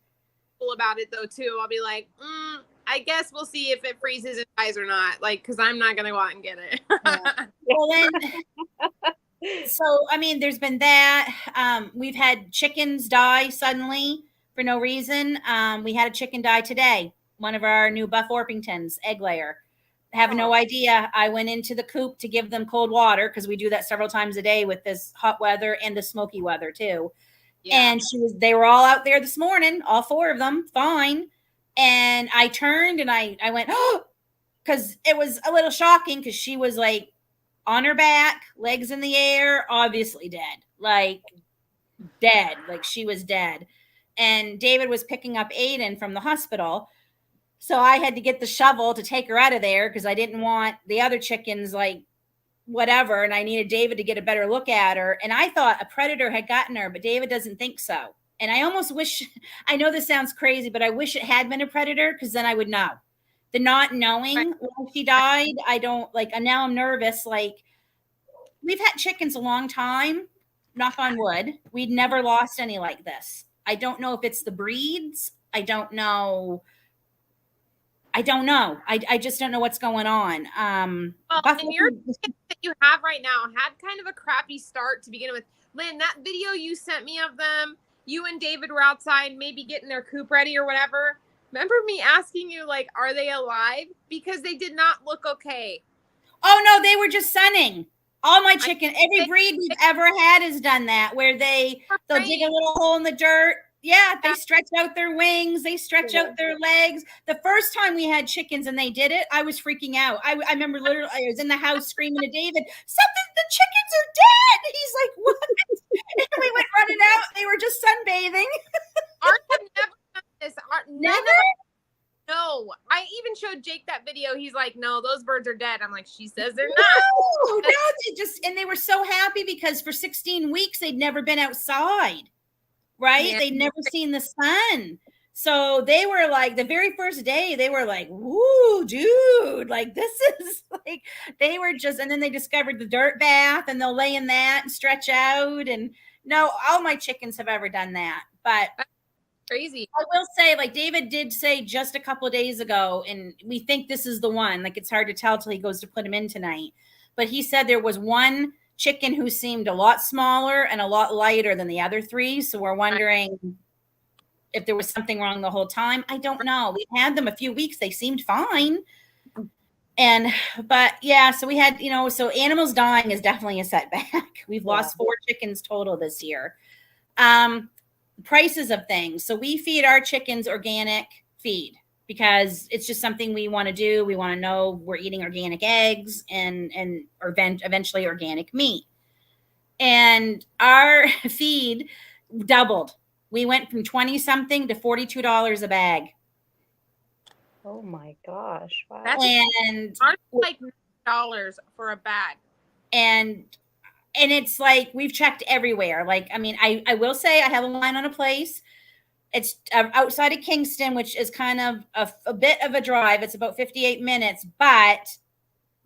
About it though too. I'll be like, I guess we'll see if it freezes and dies or not. Like, because I'm not gonna go out and get it. Yeah. Well then, so I mean, there's been that. We've had chickens die suddenly for no reason. We had a chicken die today. One of our new Buff Orpingtons, egg layer. Have no idea. I went into the coop to give them cold water because we do that several times a day with this hot weather and the smoky weather too. Yeah. And they were all out there this morning, all 4 of them, fine. And I turned and I went, oh, because it was a little shocking because she was like on her back, legs in the air, obviously dead, like she was dead. And David was picking up Aiden from the hospital. So I had to get the shovel to take her out of there because I didn't want the other chickens like whatever. And I needed David to get a better look at her. And I thought a predator had gotten her, but David doesn't think so. And I almost wish, I know this sounds crazy, but I wish it had been a predator because then I would know. The not knowing when she died, I don't like, and now I'm nervous. Like we've had chickens a long time, knock on wood. We'd never lost any like this. I don't know if it's the breeds. I don't know I don't know. I just don't know what's going on. Well, and your chickens that you have right now had kind of a crappy start to begin with. Lynn, that video you sent me of them, you and David were outside maybe getting their coop ready or whatever. Remember me asking you, like, are they alive? Because they did not look okay. Oh, no, they were just sunning. All my chicken, every breed we've ever had has done that, where they'll dig a little hole in the dirt. Yeah, they stretch out their wings. They stretch out their legs. The first time we had chickens and they did it, I was freaking out. I remember literally, I was in the house screaming to David, the chickens are dead. He's like, what? And we went running out. They were just sunbathing. Art have never done this. Never? No. I even showed Jake that video. He's like, no, those birds are dead. I'm like, she says they're not. No, and they were so happy because for 16 weeks, they'd never been outside. Right? Yeah. They'd never seen the sun. So they were like, the very first day, they were like, woo, dude, like this is like, they were just, and then they discovered the dirt bath and they'll lay in that and stretch out. And no, all my chickens have ever done that. But that's crazy. I will say, like David did say just a couple of days ago, and we think this is the one, like it's hard to tell till he goes to put him in tonight. But he said there was one chicken who seemed a lot smaller and a lot lighter than the other three. So we're wondering if there was something wrong the whole time. I don't know. We've had them a few weeks. They seemed fine. But yeah, so we had, so animals dying is definitely a setback. We've lost 4 chickens total this year. Prices of things. So we feed our chickens organic feed because it's just something we want to do. We want to know we're eating organic eggs and eventually organic meat. And our feed doubled. We went from 20 something to $42 a bag. Oh my gosh. Wow. That's like $9 for a bag. And it's like, we've checked everywhere. Like, I mean, I will say I have a line on a place. It's outside of Kingston, which is kind of a bit of a drive. It's about 58 minutes, but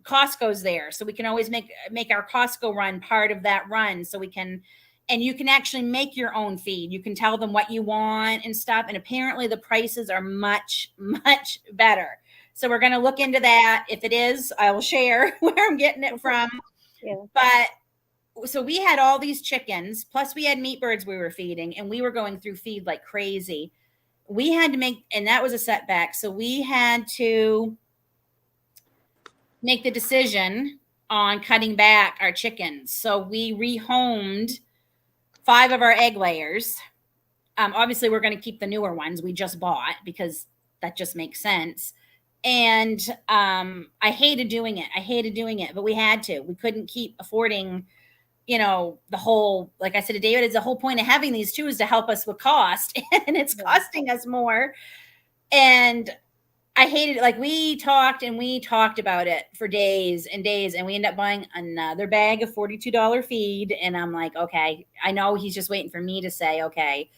Costco's there. So we can always make our Costco run part of that run. So we can, and you can actually make your own feed. You can tell them what you want and stuff. And apparently the prices are much, much better. So we're going to look into that. If it is, I will share where I'm getting it from. Yeah. But so we had all these chickens, plus we had meat birds we were feeding, and we were going through feed like crazy. We had to make, and that was a setback. So we had to make the decision on cutting back our chickens. So we rehomed 5 of our egg layers. Obviously, we're going to keep the newer ones we just bought because that just makes sense. And I hated doing it, but we had to. We couldn't keep affording, the whole, like I said to David, it's the whole point of having these too is to help us with cost, and it's costing us more. And I hated it. Like we talked about it for days and days, and we ended up buying another bag of $42 feed. And I'm like, okay, I know he's just waiting for me to say, okay.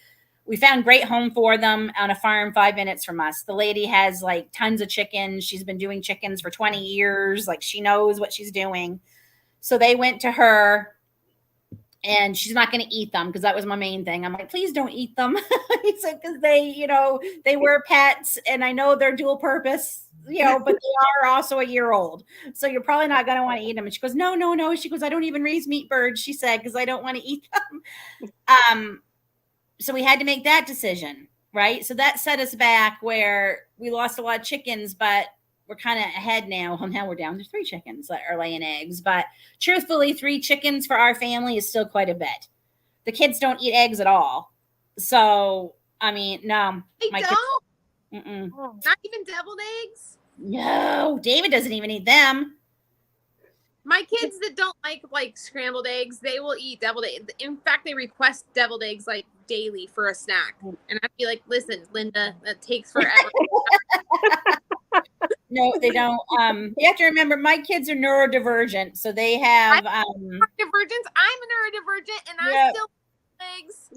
We found great home for them on a farm 5 minutes from us. The lady has like tons of chickens. She's been doing chickens for 20 years. Like she knows what she's doing. So they went to her, and she's not going to eat them because that was my main thing. I'm like, please don't eat them. He said, because they were pets, and I know they're dual purpose, but they are also a year old. So you're probably not going to want to eat them. And she goes, no. She goes, I don't even raise meat birds, she said, because I don't want to eat them. So we had to make that decision, right? So that set us back where we lost a lot of chickens, but we're kind of ahead now. Well, now we're down to 3 chickens that are laying eggs. But truthfully, 3 chickens for our family is still quite a bit. The kids don't eat eggs at all. So, I mean, no. They don't? Not even deviled eggs? No. David doesn't even eat them. My kids that don't like scrambled eggs, they will eat deviled eggs. In fact, they request deviled eggs like daily for a snack. And I'd be like, listen, Linda, that takes forever. No, they don't. You have to remember, my kids are neurodivergent, so they have neurodivergence. I'm a neurodivergent, and I still eat eggs.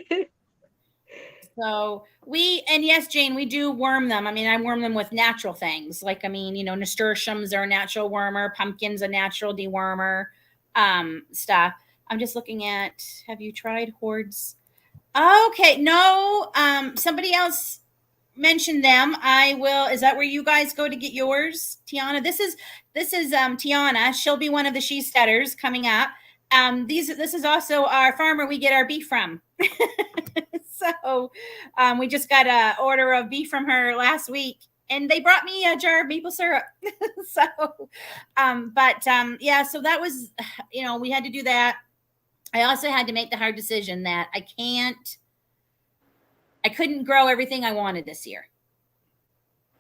Yep. So and yes, Jane, we do worm them. I mean, I worm them with natural things. Like, nasturtiums are a natural wormer, pumpkins a natural dewormer, stuff. I'm just looking at, have you tried Hordes? Okay, no, somebody else mention them, I will. Is that where you guys go to get yours, Tiana? This is Tiana. She'll be one of the Shesteaders coming up. This is also our farmer we get our beef from. So we just got a order of beef from her last week, and they brought me a jar of maple syrup. So, yeah. So that was, we had to do that. I also had to make the hard decision that I couldn't grow everything I wanted this year.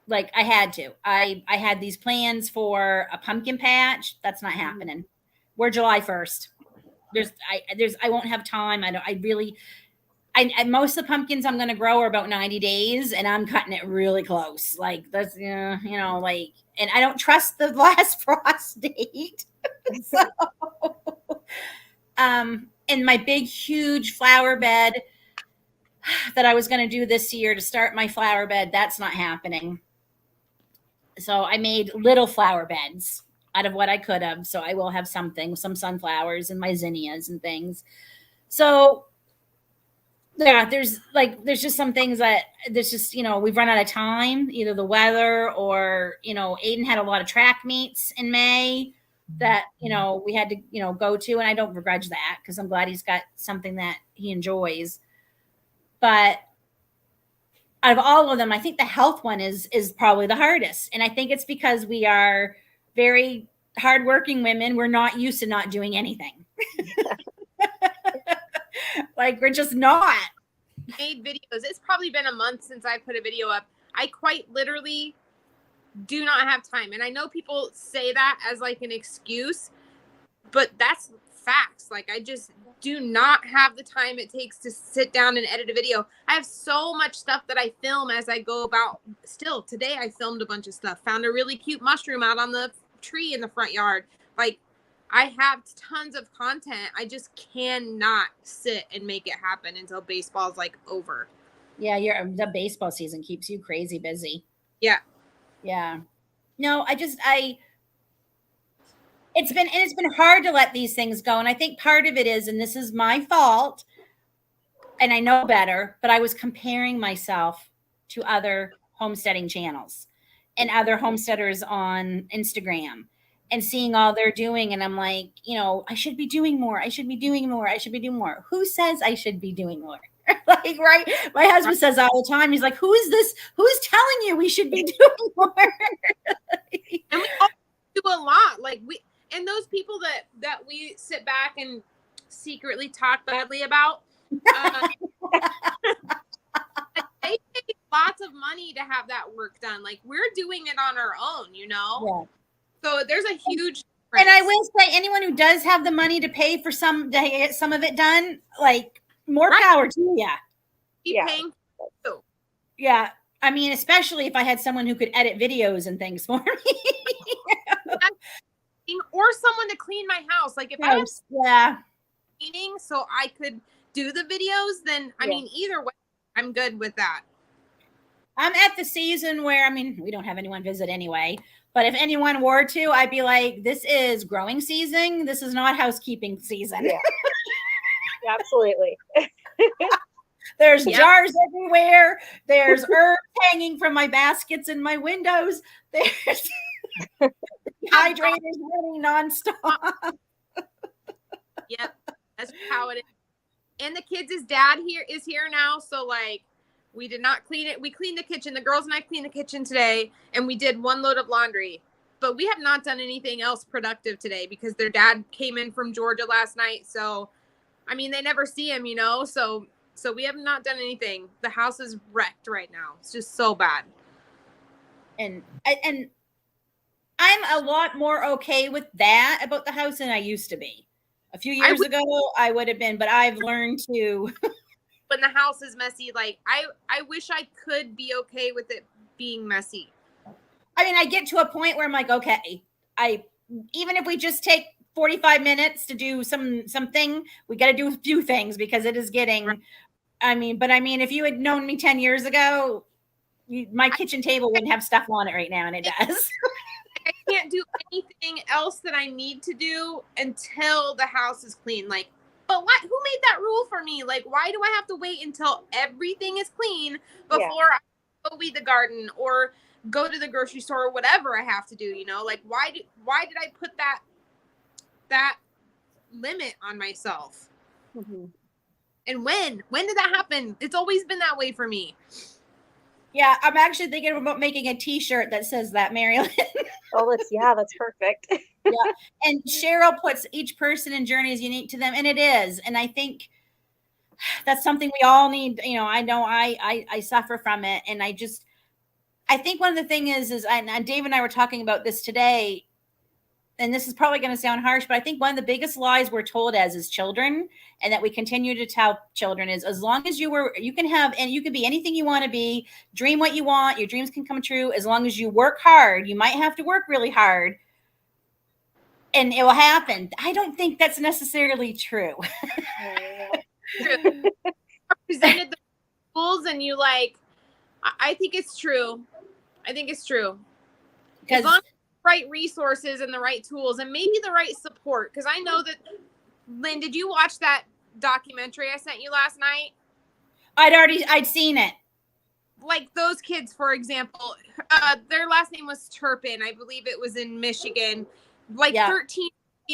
Like I had to. I had these plans for a pumpkin patch. That's not happening. We're July 1st. I won't have time. Most of the pumpkins I'm going to grow are about 90 days, and I'm cutting it really close. Like that's, and I don't trust the last frost date. So, and my big, huge flower bed that I was going to do this year to start my flower bed, that's not happening. So I made little flower beds out of what I could have. So I will have some sunflowers and my zinnias and things. So yeah, there's just some things that there's just, we've run out of time, either the weather or, Aiden had a lot of track meets in May that, we had to, go to. And I don't begrudge that because I'm glad he's got something that he enjoys. But out of all of them, I think the health one is probably the hardest. And I think it's because we are very hardworking women. We're not used to not doing anything. Like we're just not. Made videos. It's probably been a month since I put a video up. I quite literally do not have time. And I know people say that as like an excuse, but that's facts. Like I just do not have the time it takes to sit down and edit a video. I have so much stuff that I film as I go about. Still today I filmed a bunch of stuff, found a really cute mushroom out on the tree in the front yard. Like I have tons of content. I just cannot sit and make it happen until baseball's like over. Yeah, the baseball season keeps you crazy busy. Yeah. Yeah. No, it's been hard to let these things go. And I think part of it is, and this is my fault, and I know better, but I was comparing myself to other homesteading channels and other homesteaders on Instagram and seeing all they're doing. And I'm like, I should be doing more. I should be doing more. I should be doing more. Who says I should be doing more? Like, right. My husband says all the time, he's like, who is this? Who's telling you we should be doing more? And we all do a lot. Like and those people that we sit back and secretly talk badly about, they pay lots of money to have that work done. Like we're doing it on our own, Yeah. So there's a huge difference. And I will say, anyone who does have the money to pay for to get some of it done, like more power to you. Be paying too. Yeah. I mean, especially if I had someone who could edit videos and things for me. Or someone to clean my house. Like if I was cleaning so I could do the videos, then I mean, either way, I'm good with that. I'm at the season where, we don't have anyone visit anyway, but if anyone were to, I'd be like, this is growing season. This is not housekeeping season. Yeah. Absolutely. There's jars everywhere. There's herbs hanging from my baskets in my windows. There's hydrators running nonstop. Yep, that's how it is. And the kids' dad is here now, so like we did not clean it. We cleaned the kitchen. The girls and I cleaned the kitchen today, and we did one load of laundry. But we have not done anything else productive today because their dad came in from Georgia last night. So, they never see him, So we have not done anything. The house is wrecked right now. It's just so bad. And I'm a lot more okay with that about the house than I used to be. A few years ago, I would have been, but I've learned to. When the house is messy, like I wish I could be okay with it being messy. I get to a point where I'm like, okay, even if we just take 45 minutes to do something, we got to do a few things because it is getting. Right. If you had known me 10 years ago, my kitchen table wouldn't have stuff on it right now, and it does. I can't do anything else that I need to do until the house is clean. Like, but what? Who made that rule for me? Like, why do I have to wait until everything is clean before I go weed the garden or go to the grocery store or whatever I have to do, you know? Like, why did I put that limit on myself? Mm-hmm. And when did that happen? It's always been that way for me. Yeah, I'm actually thinking about making a t-shirt that says that, Marilyn. Oh, that's perfect. Yeah. And Cheryl puts each person and journey is unique to them. And it is. And I think that's something we all need. You know I suffer from it. And I think one of the things is, and Dave and I were talking about this today, and this is probably going to sound harsh, but I think one of the biggest lies we're told as children, and that we continue to tell children, is as long as you can have, and you can be anything you want to be, dream what you want, your dreams can come true, as long as you work hard. You might have to work really hard and it will happen. I don't think that's necessarily true. Presented the rules and you like, I think it's true. I think it's true. As long as the right resources and the right tools and maybe the right support. Because I know that, Lynn, did you watch that documentary I sent you last night? I'd seen it. Like those kids, for example, their last name was Turpin. I believe it was in Michigan. Like 13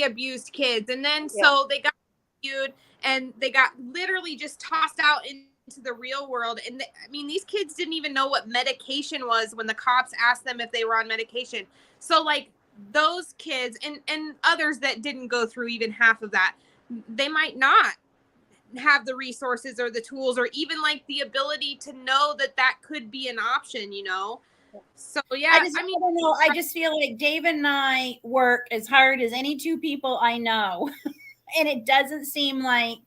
abused kids. And then so they got abused and they got literally just tossed out into the real world. And I mean, these kids didn't even know what medication was when the cops asked them if they were on medication. So like those kids and others that didn't go through even half of that, they might not have the resources or the tools or even like the ability to know that could be an option, you know? So yeah, I just feel like Dave and I work as hard as any two people I know. And it doesn't seem like,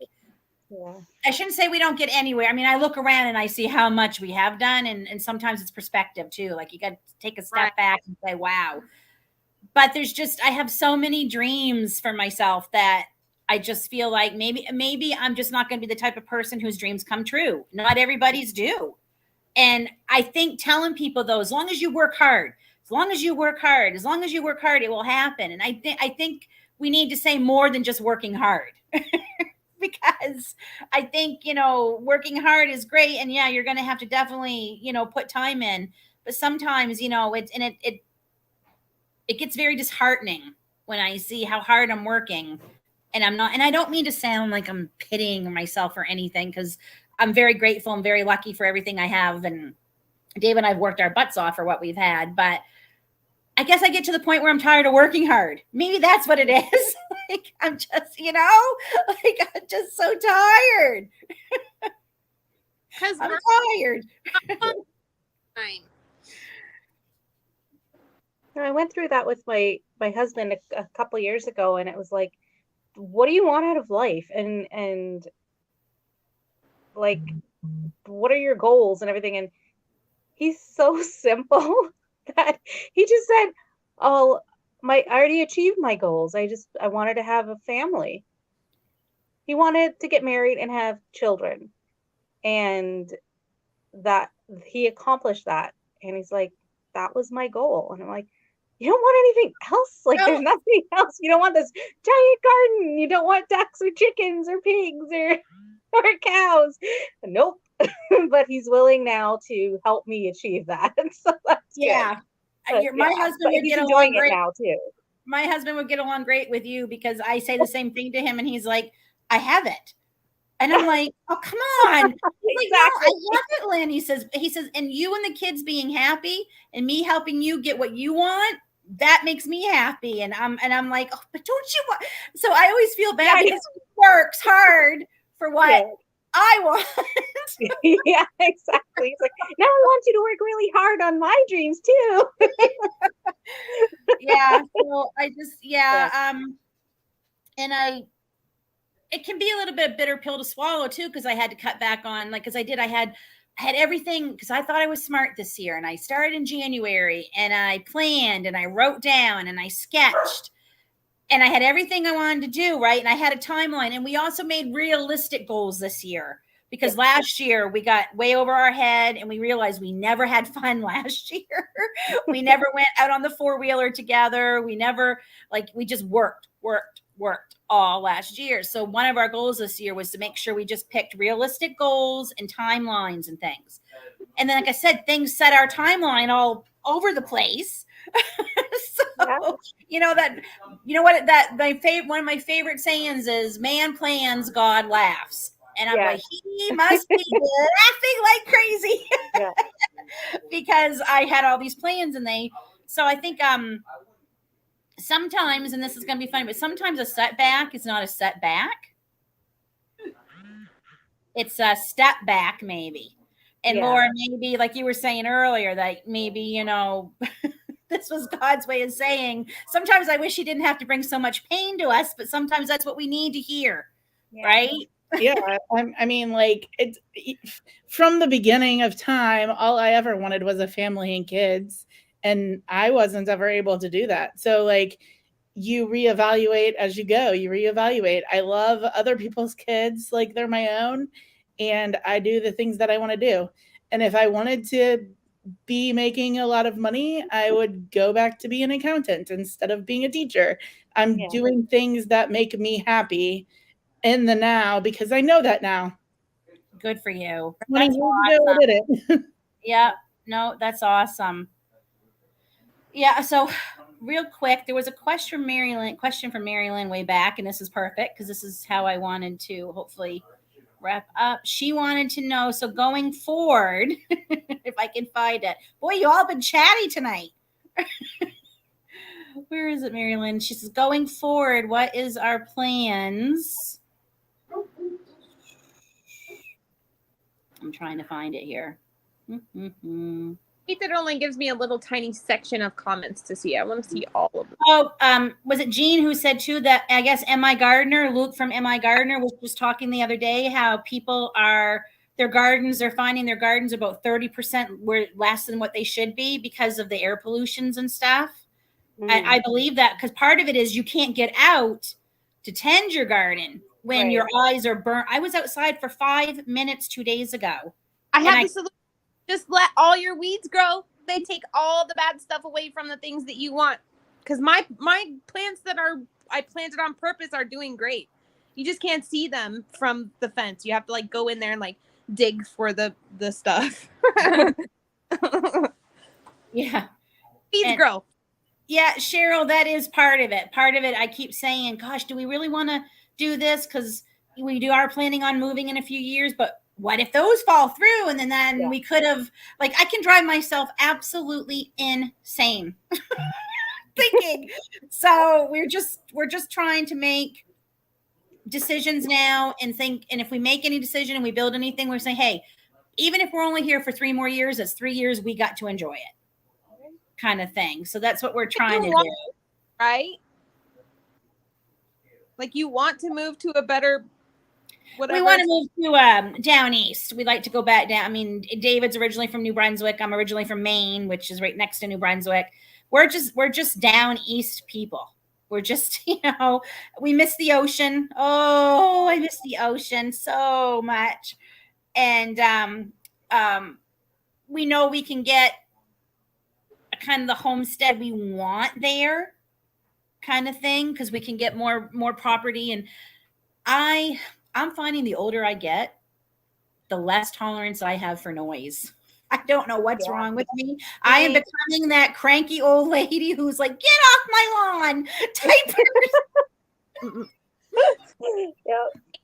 I shouldn't say we don't get anywhere. I mean, I look around and I see how much we have done. And sometimes it's perspective too. Like you got to take a step back and say, wow. But I have so many dreams for myself that I just feel like maybe I'm just not going to be the type of person whose dreams come true. Not everybody's do. And I think telling people though, as long as you work hard, it will happen. And I think we need to say more than just working hard. Because I think, working hard is great. And yeah, you're going to have to definitely, put time in, but sometimes, it gets very disheartening when I see how hard I'm working. And I don't mean to sound like I'm pitying myself or anything, because I'm very grateful and very lucky for everything I have. And Dave and I've worked our butts off for what we've had, but I guess I get to the point where I'm tired of working hard. Maybe that's what it is. Like, I'm just, I'm just so tired. Because I'm tired. I went through that with my husband a couple years ago, and it was like, what do you want out of life? And like, what are your goals and everything? And he's so simple that he just said, oh, I already achieved my goals. I wanted to have a family. He wanted to get married and have children, and that he accomplished that. And he's like, that was my goal. And I'm like, you don't want anything else? Like, there's nothing else. You don't want this giant garden. You don't want ducks or chickens or pigs or cows. Nope. But he's willing now to help me achieve that. So that's good. My husband would get along great now too. My husband would get along great with you, because I say the same thing to him and he's like, I have it. And I'm like, oh, come on. He's like, no, I love it, Lynn. He says, and you and the kids being happy and me helping you get what you want, that makes me happy. And I'm like, oh, but don't you want? So I always feel bad because he works hard for what I want. Yeah, exactly. He's like, now I want you to work really hard on my dreams too. Yeah. So I just, and it can be a little bit bitter pill to swallow too, because I had to cut back on, I had everything, because I thought I was smart this year, and I started in January, and I planned, and I wrote down, and I sketched, and I had everything I wanted to do, right? And I had a timeline, and we also made realistic goals this year, because last year we got way over our head, and we realized we never had fun last year. We never went out on the four-wheeler together. We never, we just worked all last year. So one of our goals this year was to make sure we just picked realistic goals and timelines and things. And then, like I said, things set our timeline all over the place. So, you know what that one of my favorite sayings is, man plans, God laughs. And I'm like, he must be laughing like crazy. Because I had all these plans, and so I think sometimes, and this is going to be funny, but sometimes a setback is not a setback. It's a step back, maybe. And Laura, maybe like you were saying earlier, that maybe, you know, this was God's way of saying, sometimes I wish he didn't have to bring so much pain to us, but sometimes that's what we need to hear. Right? Yeah. I mean, like, it's from the beginning of time, all I ever wanted was a family and kids. And I wasn't ever able to do that. So, like, you reevaluate as you go. You reevaluate. I love other people's kids like they're my own, and I do the things that I want to do. And if I wanted to be making a lot of money, I would go back to be an accountant instead of being a teacher. I'm doing things that make me happy in the now, because I know that now. Good for you. 20 years ago, I did it. Yeah. No, that's awesome. Yeah. So real quick, there was a question from Marilyn way back, and this is perfect because this is how I wanted to hopefully wrap up. She wanted to know, so going forward, if I can find it. Boy, you all been chatty tonight. Where is it, Marilyn? She says, going forward, what is our plans? I'm trying to find it here. It only gives me a little tiny section of comments to see. I want to see all of them. Oh, was it Jean who said too that, I guess, M.I. Gardner, Luke from M.I. Gardner was just talking the other day how people they're finding their gardens about 30% were less than what they should be because of the air pollutions and stuff. I believe that, because part of it is you can't get out to tend your garden when your eyes are burnt. I was outside for 5 minutes 2 days ago. I have the solution. Just let all your weeds grow. They take all the bad stuff away from the things that you want. Because my plants that I planted on purpose are doing great. You just can't see them from the fence. You have to like go in there and like dig for the stuff. Yeah. Weeds grow. Yeah, Cheryl, that is part of it. Part of it, I keep saying, gosh, do we really want to do this? Because we are planning on moving in a few years, but what if those fall through? And then we could have, like, I can drive myself absolutely insane thinking. So we're just trying to make decisions now and think. And if we make any decision and we build anything, we're saying, hey, even if we're only here for 3 more years, that's 3 years we got to enjoy it, kind of thing. So that's what we're trying to do. Right? Like, you want to move to a better whatever. We want to move to down east. We like to go back down. I mean, David's originally from New Brunswick. I'm originally from Maine, which is right next to New Brunswick. We're just down east people. We're just, we miss the ocean. Oh, I miss the ocean so much. And we know we can get a kind of the homestead we want there, kind of thing, because we can get more property. And I'm finding the older I get, the less tolerance I have for noise. I don't know what's wrong with me. I am becoming that cranky old lady who's like, get off my lawn type person.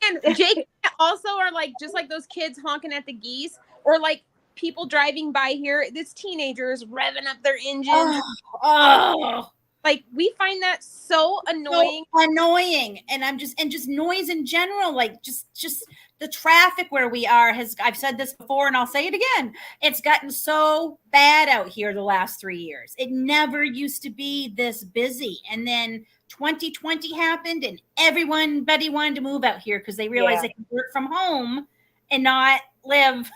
And Jake also are like, just like those kids honking at the geese, or like people driving by here, this teenagers revving up their engines. Like, we find that so annoying. And just noise in general, like just the traffic where we are I've said this before and I'll say it again. It's gotten so bad out here the last 3 years. It never used to be this busy. And then 2020 happened and everybody wanted to move out here because they realized they could work from home and not live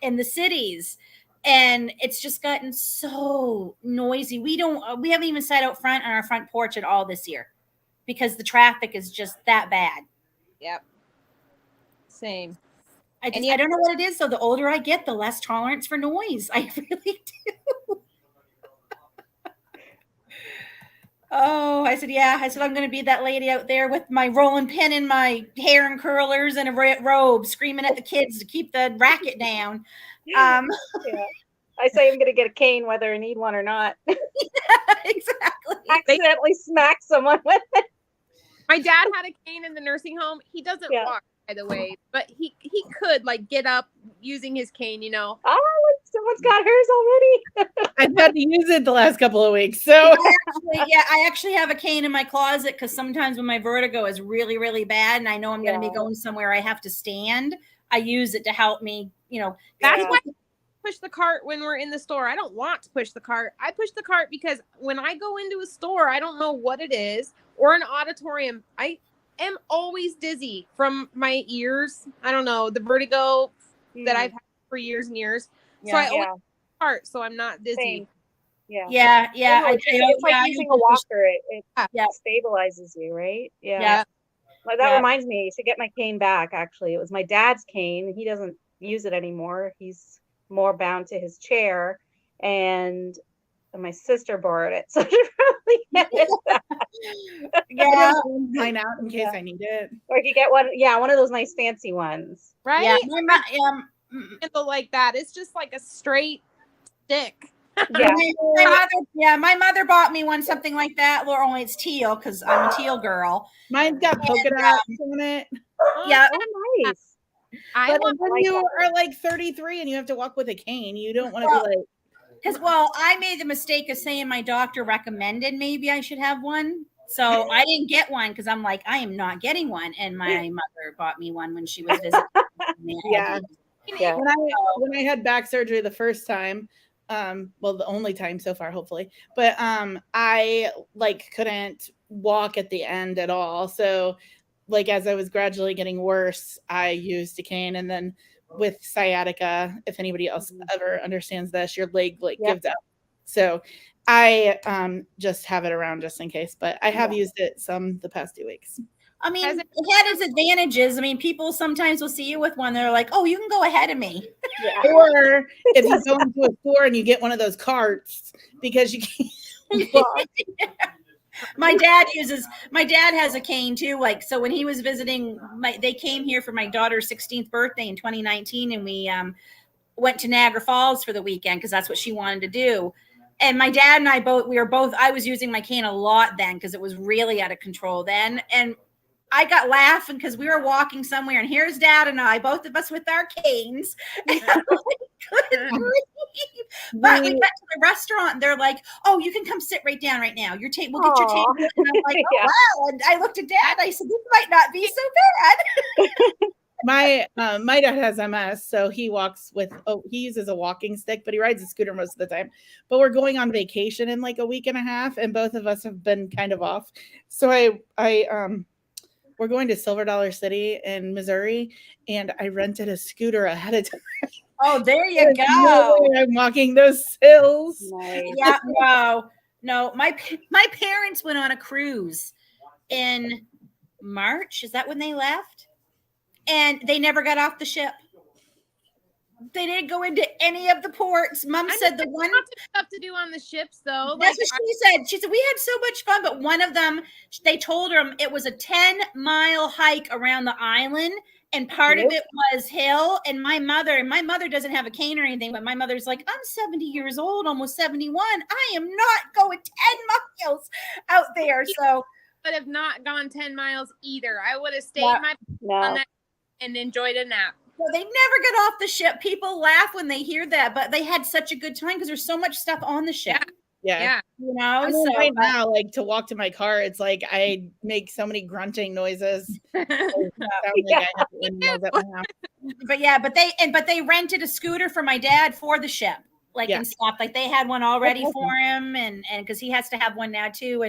in the cities. And it's just gotten so noisy. We haven't even sat out front on our front porch at all this year because the traffic is just that bad. Yep. Same. I don't know what it is. So the older I get, the less tolerance for noise. I really do. Oh, I said, yeah. I said, I'm going to be that lady out there with my rolling pin in my hair and curlers and a robe, screaming at the kids to keep the racket down. Yeah. I say I'm going to get a cane whether I need one or not. Exactly. Accidentally smack someone with it. My dad had a cane in the nursing home. He doesn't walk, by the way, but he could like get up using his cane, you know. Oh, someone's got hers already. I've had to use it the last couple of weeks. So I actually have a cane in my closet because sometimes when my vertigo is really, really bad and I know I'm going to be going somewhere I have to stand, I use it to help me, you know. That's why I push the cart when we're in the store. I don't want to push the cart. I push the cart because when I go into a store, I don't know what it is, or an auditorium. I am always dizzy from my ears. I don't know, the vertigo that I've had for years and years. So I always push the cart so I'm not dizzy. Same. Yeah. It's like using a walker. It stabilizes you, right? Yeah. That reminds me, I should get my cane back, actually. It was my dad's cane. He doesn't use it anymore. He's more bound to his chair. And my sister borrowed it. So I should probably get it back. Yeah. Mine out in case I need it. Or you get one, one of those nice fancy ones. Right? Yeah. Handle like that. It's just like a straight stick. My mother bought me one, something like that. Well, only it's teal because I'm a teal girl. Mine's got polka dots on it. Yeah. Oh, nice. But when you are like 33 and you have to walk with a cane, you don't want to be like. Because, I made the mistake of saying my doctor recommended maybe I should have one. So I didn't get one because I'm like, I am not getting one. And my mother bought me one when she was visiting. When I had back surgery the first time, the only time so far, hopefully, but I like couldn't walk at the end at all. So like as I was gradually getting worse, I used a cane. And then with sciatica, if anybody else ever understands this, your leg gives out. So I just have it around just in case, but I have used it some the past 2 weeks. I mean, it had its advantages. I mean, people sometimes will see you with one. They're like, oh, you can go ahead of me. Or if you go into a store and you get one of those carts because you can't walk. My dad has a cane too. Like, so when he was visiting, they came here for my daughter's 16th birthday in 2019. And we went to Niagara Falls for the weekend because that's what she wanted to do. And my dad and I I was using my cane a lot then because it was really out of control then. And I got laughing because we were walking somewhere and here's Dad and I, both of us with our canes. And I'm like, good grief. But we went to the restaurant and they're like, oh, you can come sit right down right now. We'll get your table. And I'm like, oh, wow. And I looked at Dad. I said, this might not be so bad. My dad has MS, so he uses a walking stick, but he rides a scooter most of the time. But we're going on vacation in like a week and a half, and both of us have been kind of off. So we're going to Silver Dollar City in Missouri, and I rented a scooter ahead of time. Oh, there you go. I'm walking those hills. Nice. Yeah, no. My parents went on a cruise in March. Is that when they left? And they never got off the ship. They didn't go into any of the ports. Mom said the one stuff to do on the ships, though. That's what she said. She said we had so much fun, but one of them, they told her it was a 10-mile hike around the island, and part of it was hill. And my mother doesn't have a cane or anything, but my mother's like, I'm 70 years old, almost 71. I am not going 10 miles out there. So I would have not gone 10 miles either. I would have stayed on that and enjoyed a nap. Well, they never get off the ship. People laugh when they hear that, but they had such a good time because there's so much stuff on the ship. Yeah. You know, so right now, like to walk to my car, it's like I make so many grunting noises. But they rented a scooter for my dad for the ship, and stuff. Like they had one already for him, and because he has to have one now too.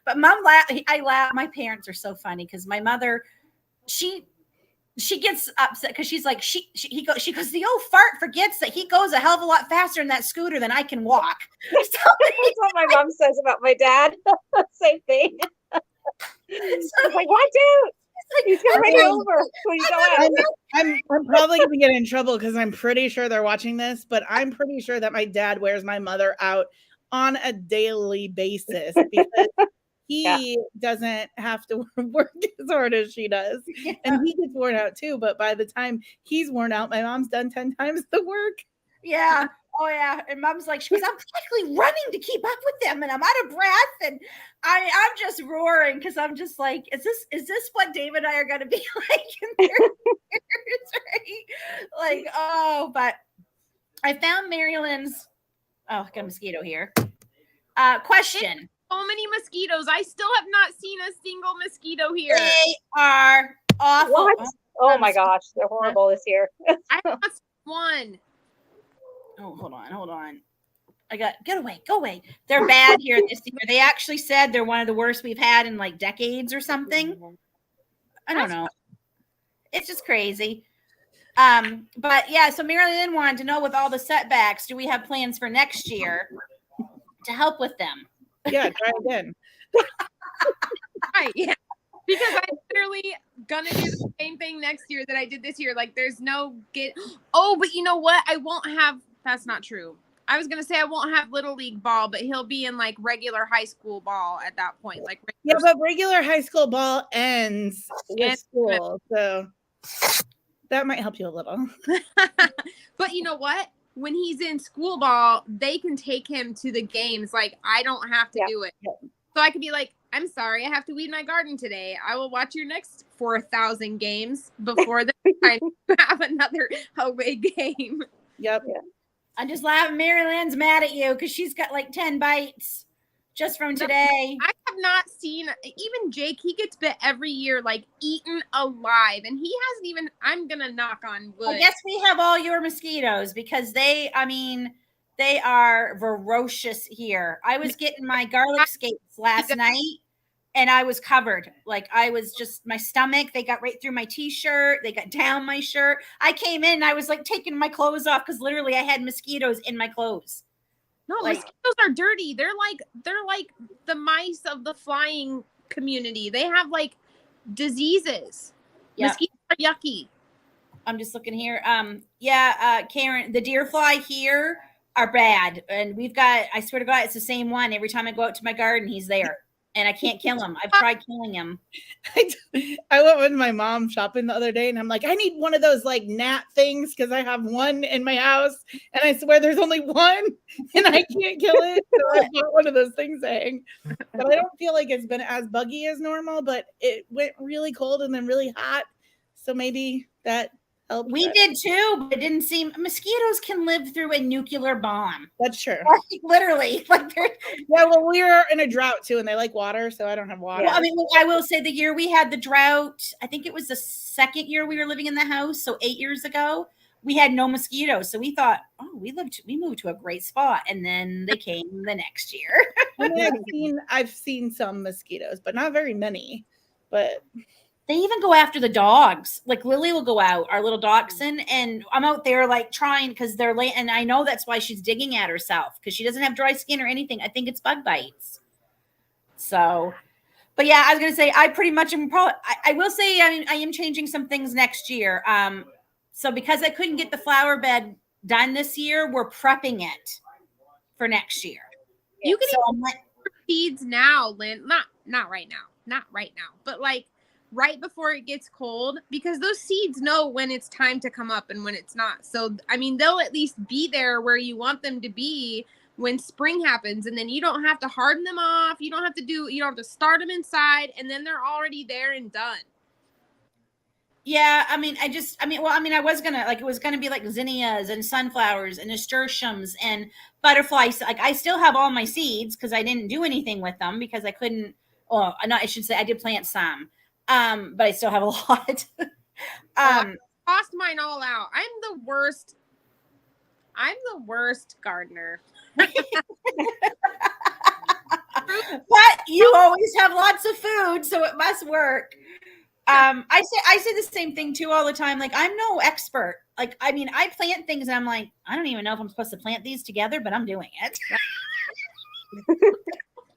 But Mom laughed. I laugh. My parents are so funny because my mother, she gets upset because she's like, she goes, the old fart forgets that he goes a hell of a lot faster in that scooter than I can walk. So that's what my mom says about my dad. Same thing. It's like, watch out. He's gonna run you over when you go out. I'm probably gonna get in trouble because I'm pretty sure they're watching this, but I'm pretty sure that my dad wears my mother out on a daily basis because he doesn't have to work as hard as she does. Yeah. And he gets worn out too. But by the time he's worn out, my mom's done 10 times the work. Yeah. Oh yeah. And mom's like, she goes, I'm practically running to keep up with them, and I'm out of breath, and I'm just roaring because I'm just like, is this what Dave and I are gonna be like in 30 years, right? Like, oh, but I found Mary Lynn's. Oh, I got a mosquito here. Question. So many mosquitoes. I still have not seen a single mosquito here. They are awful. What? Oh my gosh, they're horrible this year. I have not seen one. Oh, hold on. Go away. They're bad here this year. They actually said they're one of the worst we've had in like decades or something. I don't know. It's just crazy. But yeah, so Mary Lynn wanted to know, with all the setbacks, do we have plans for next year to help with them? Yeah, try again. Right, yeah. Because I'm literally gonna do the same thing next year that I did this year. Like, there's no Oh, but you know what? I won't have. That's not true. I was gonna say I won't have little league ball, but he'll be in like regular high school ball at that point. Like, yeah, but regular high school ball ends with school, so that might help you a little. But you know what? When he's in school ball, they can take him to the games. Like, I don't have to do it. Yeah. So I could be like, I'm sorry, I have to weed my garden today. I will watch your next 4,000 games before the time you have another away game. Yep. Yeah. I'm just laughing. Mary Lynn's mad at you because she's got like 10 bites just from today. I have not seen, even Jake, he gets bit every year, like eaten alive. And he hasn't even, I'm going to knock on wood. I guess we have all your mosquitoes because they are ferocious here. I was getting my garlic scapes last night and I was covered. Like, I was just, my stomach, they got right through my t-shirt. They got down my shirt. I came in and I was like taking my clothes off because literally I had mosquitoes in my clothes. No, like, mosquitoes are dirty. They're like the mice of the flying community. They have like diseases. Yep. Mosquitoes are yucky. I'm just looking here. Karen, the deer fly here are bad. And we've got, I swear to God, it's the same one. Every time I go out to my garden, he's there. And I can't kill him. I've tried killing him. I went with my mom shopping the other day and I'm like, I need one of those like gnat things because I have one in my house and I swear there's only one and I can't kill it. So I bought one of those things to hang. But I don't feel like it's been as buggy as normal, but it went really cold and then really hot. So maybe that helped. We did too, but it didn't seem, mosquitoes can live through a nuclear bomb. That's true. Literally. Like, yeah, well, we were in a drought too, and they like water, so I don't have water. Well, I mean, I will say the year we had the drought, I think it was the second year we were living in the house, so 8 years ago, we had no mosquitoes. So we thought, oh, we moved to a great spot, and then they came the next year. I mean, I've seen some mosquitoes, but not very many. But they even go after the dogs. Like, Lily will go out, our little dachshund, and I'm out there like trying because they're late. And I know that's why she's digging at herself because she doesn't have dry skin or anything. I think it's bug bites. So, but yeah, I was gonna say I pretty much am probably. I will say I am changing some things next year. So because I couldn't get the flower bed done this year, we're prepping it for next year. You can even seeds now, Lynn. Not right now, but like right before it gets cold, because those seeds know when it's time to come up and when it's not. So, I mean, they'll at least be there where you want them to be when spring happens, and then you don't have to harden them off. You don't have to start them inside, and then they're already there and done. Yeah, I was gonna, like, it was gonna be like zinnias and sunflowers and nasturtiums and butterflies. Like, I still have all my seeds because I didn't do anything with them because I couldn't. Oh, no, I should say I did plant some, but I still have a lot. I tossed mine all out. I'm the worst gardener. But you always have lots of food, so it must work. I say the same thing too all the time. Like, I'm no expert. Like, I mean, I plant things and I'm like, I don't even know if I'm supposed to plant these together, but I'm doing it.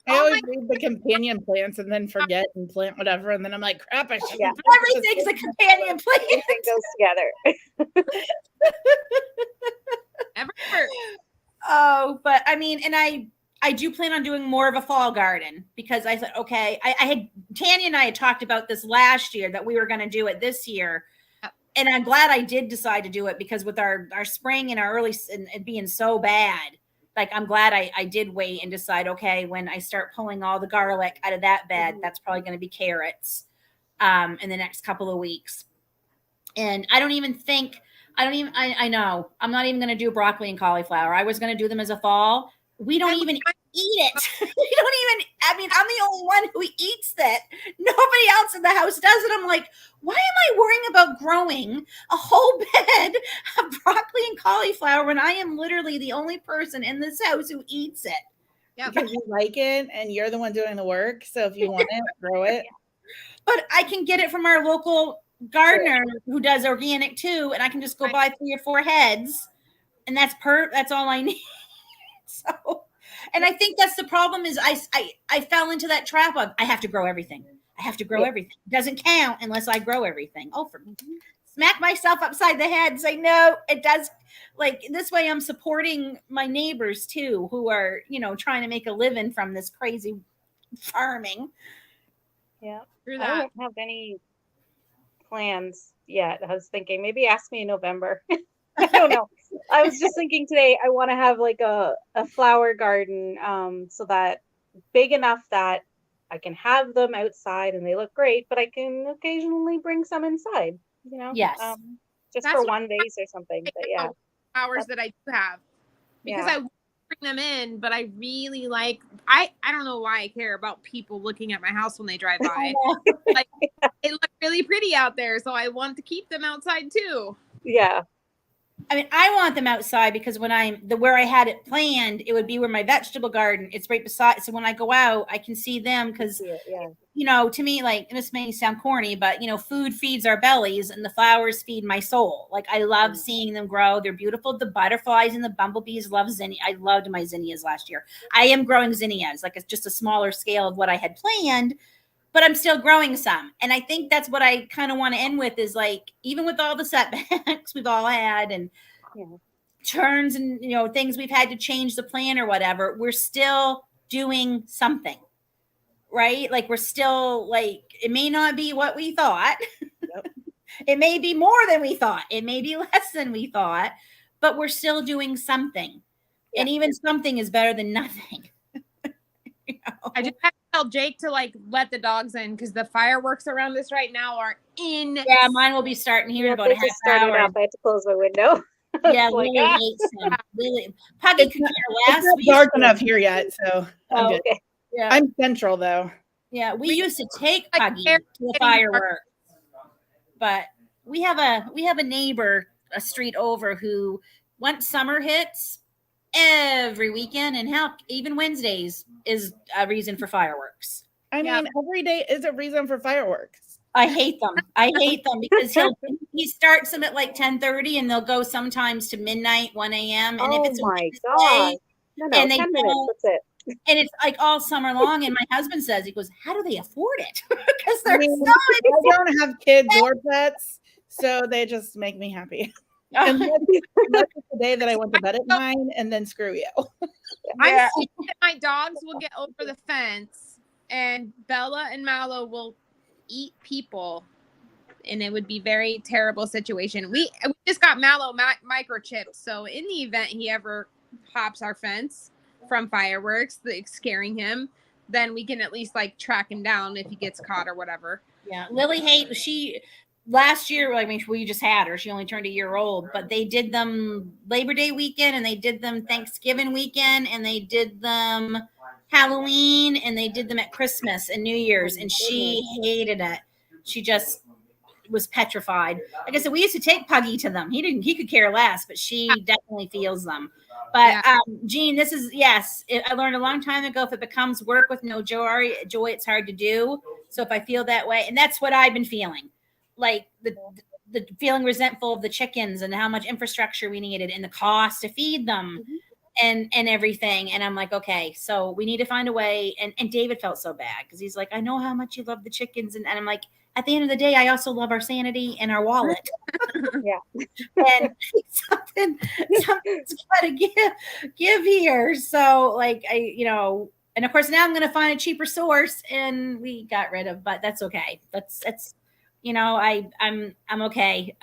I always read the companion plants and then forget and plant whatever, and then I'm like, crap, I should. Yeah. Everything's a companion plant. Everything goes together. Ever. Oh, but I mean, and I I do plan on doing more of a fall garden because I said, okay, Tanya and I had talked about this last year that we were going to do it this year. And I'm glad I did decide to do it because with our spring and our early and being so bad, like I'm glad I did wait and decide, okay, when I start pulling all the garlic out of that bed, that's probably going to be carrots in the next couple of weeks. And I know I'm not even going to do broccoli and cauliflower. I was going to do them as a fall. We don't even eat it. I'm the only one who eats that. Nobody else in the house does it. I'm like, why am I worrying about growing a whole bed of broccoli and cauliflower when I am literally the only person in this house who eats it? Yeah, because you like it and you're the one doing the work. So if you want it, grow it. But I can get it from our local gardener who does organic too, and I can just go buy 3 or 4 heads, and that's all I need. So, and I think that's the problem is I fell into that trap of I have to grow everything. I have to grow everything. It doesn't count unless I grow everything. Oh, smack myself upside the head and say, no, it does. Like this way I'm supporting my neighbors too, who are, trying to make a living from this crazy farming. Yeah. I don't have any plans yet. I was thinking maybe ask me in November. I don't know. I was just thinking today I want to have like a flower garden so that big enough that I can have them outside and they look great, but I can occasionally bring some inside, Yes. Just That's for one vase or something. But yeah. Flowers that I do have. Because I bring them in, but I really like I don't know why I care about people looking at my house when they drive by. Like it looks really pretty out there, so I want to keep them outside too. Yeah. I mean, I want them outside because when where I had it planned, it would be where my vegetable garden, it's right beside. So when I go out, I can see them because, to me, like, this may sound corny, but, food feeds our bellies and the flowers feed my soul. Like, I love seeing them grow. They're beautiful. The butterflies and the bumblebees love zinnia. I loved my zinnias last year. I am growing zinnias. Like, it's just a smaller scale of what I had planned, but I'm still growing some. And I think that's what I kind of want to end with is like, even with all the setbacks we've all had and turns and, things we've had to change the plan or whatever, we're still doing something, right? Like we're still like, it may not be what we thought. It may be more than we thought. It may be less than we thought, but we're still doing something. Yeah. And even something is better than nothing. I just have to tell Jake to let the dogs in because the fireworks around us right now are in. Yeah, mine will be starting here in about a half hour. I had to close my window. Yeah, Lily hates them. Puggy could care less. It's not dark enough here yet, so I'm good. Okay. Yeah. I'm central though. Yeah, we used to take Puggy to the fireworks, but we have a neighbor a street over who once summer hits, every weekend and even Wednesdays is a reason for fireworks. I mean, every day is a reason for fireworks. I hate them. Because he starts them at like 10:30 and they'll go sometimes to midnight, 1 a.m. And if it's God. And they 10 minutes, that's it. And it's like all summer long. And my husband says, he goes, how do they afford it? Because they're I don't have kids or pets, so they just make me happy. And that's the day that I went to bed at 9 and then screw you. I'm seeing that my dogs will get over the fence and Bella and Mallow will eat people and it would be very terrible situation. We just got Mallow microchipped, so in the event he ever hops our fence from fireworks, scaring him, then we can at least track him down if he gets caught or whatever. Yeah, Lily last year, we just had her. She only turned a year old, but they did them Labor Day weekend and they did them Thanksgiving weekend and they did them Halloween and they did them at Christmas and New Year's. And she hated it. She just was petrified. Like I said, we used to take Puggy to them. He could care less, but she definitely feels them. But Jean, this is, I learned a long time ago, if it becomes work with no joy, it's hard to do. So if I feel that way, and that's what I've been feeling. Like the feeling resentful of the chickens and how much infrastructure we needed and the cost to feed them. and everything. And I'm like, okay, so we need to find a way. And David felt so bad because he's like, I know how much you love the chickens. And I'm like, at the end of the day, I also love our sanity and our wallet. Yeah. And something's got to give here. So like, and of course now I'm going to find a cheaper source, and we got rid of, but that's okay. That's, I'm okay.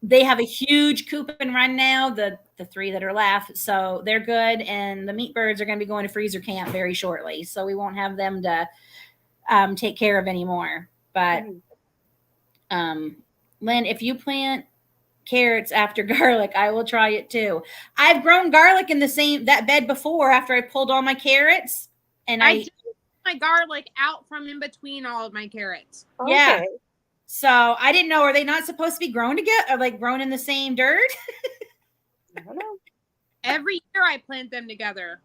They have a huge coop and run now, the 3 that are left. So they're good. And the meat birds are going to be going to freezer camp very shortly. So we won't have them to take care of anymore. But Lynn, if you plant carrots after garlic, I will try it too. I've grown garlic in that bed before after I pulled all my carrots. And I took my garlic out from in between all of my carrots. Yeah. Okay. So I didn't know, are they not supposed to be grown together, or like grown in the same dirt? I don't know. Every year I plant them together.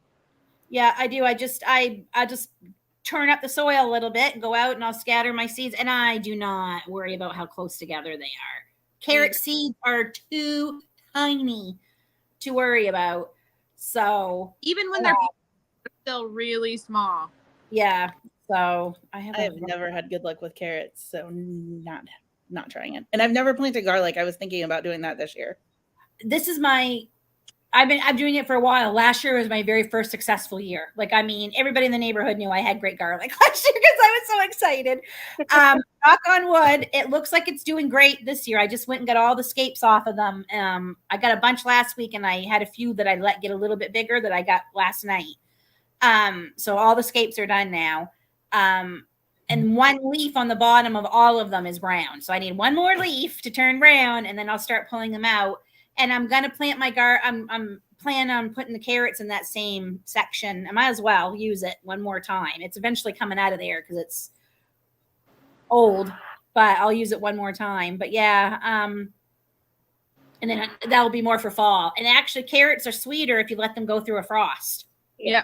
Yeah, I do. I just turn up the soil a little bit and go out and I'll scatter my seeds, and I do not worry about how close together they are. Carrot seeds are too tiny to worry about. So even when they're still really small. Yeah. So I have never had good luck with carrots, so not trying it. And I've never planted garlic. I was thinking about doing that this year. This is I'm doing it for a while. Last year was my very first successful year. Like, I mean, everybody in the neighborhood knew I had great garlic last year because I was so excited. Knock on wood, it looks like it's doing great this year. I just went and got all the scapes off of them. I got a bunch last week, and I had a few that I let get a little bit bigger that I got last night. So all the scapes are done now. And one leaf on the bottom of all of them is brown. So I need one more leaf to turn brown, and then I'll start pulling them out. And I'm going to plant my I'm planning on putting the carrots in that same section. I might as well use it one more time. It's eventually coming out of there because it's old, but I'll use it one more time. But yeah, and then that'll be more for fall. And actually, carrots are sweeter if you let them go through a frost. Yeah.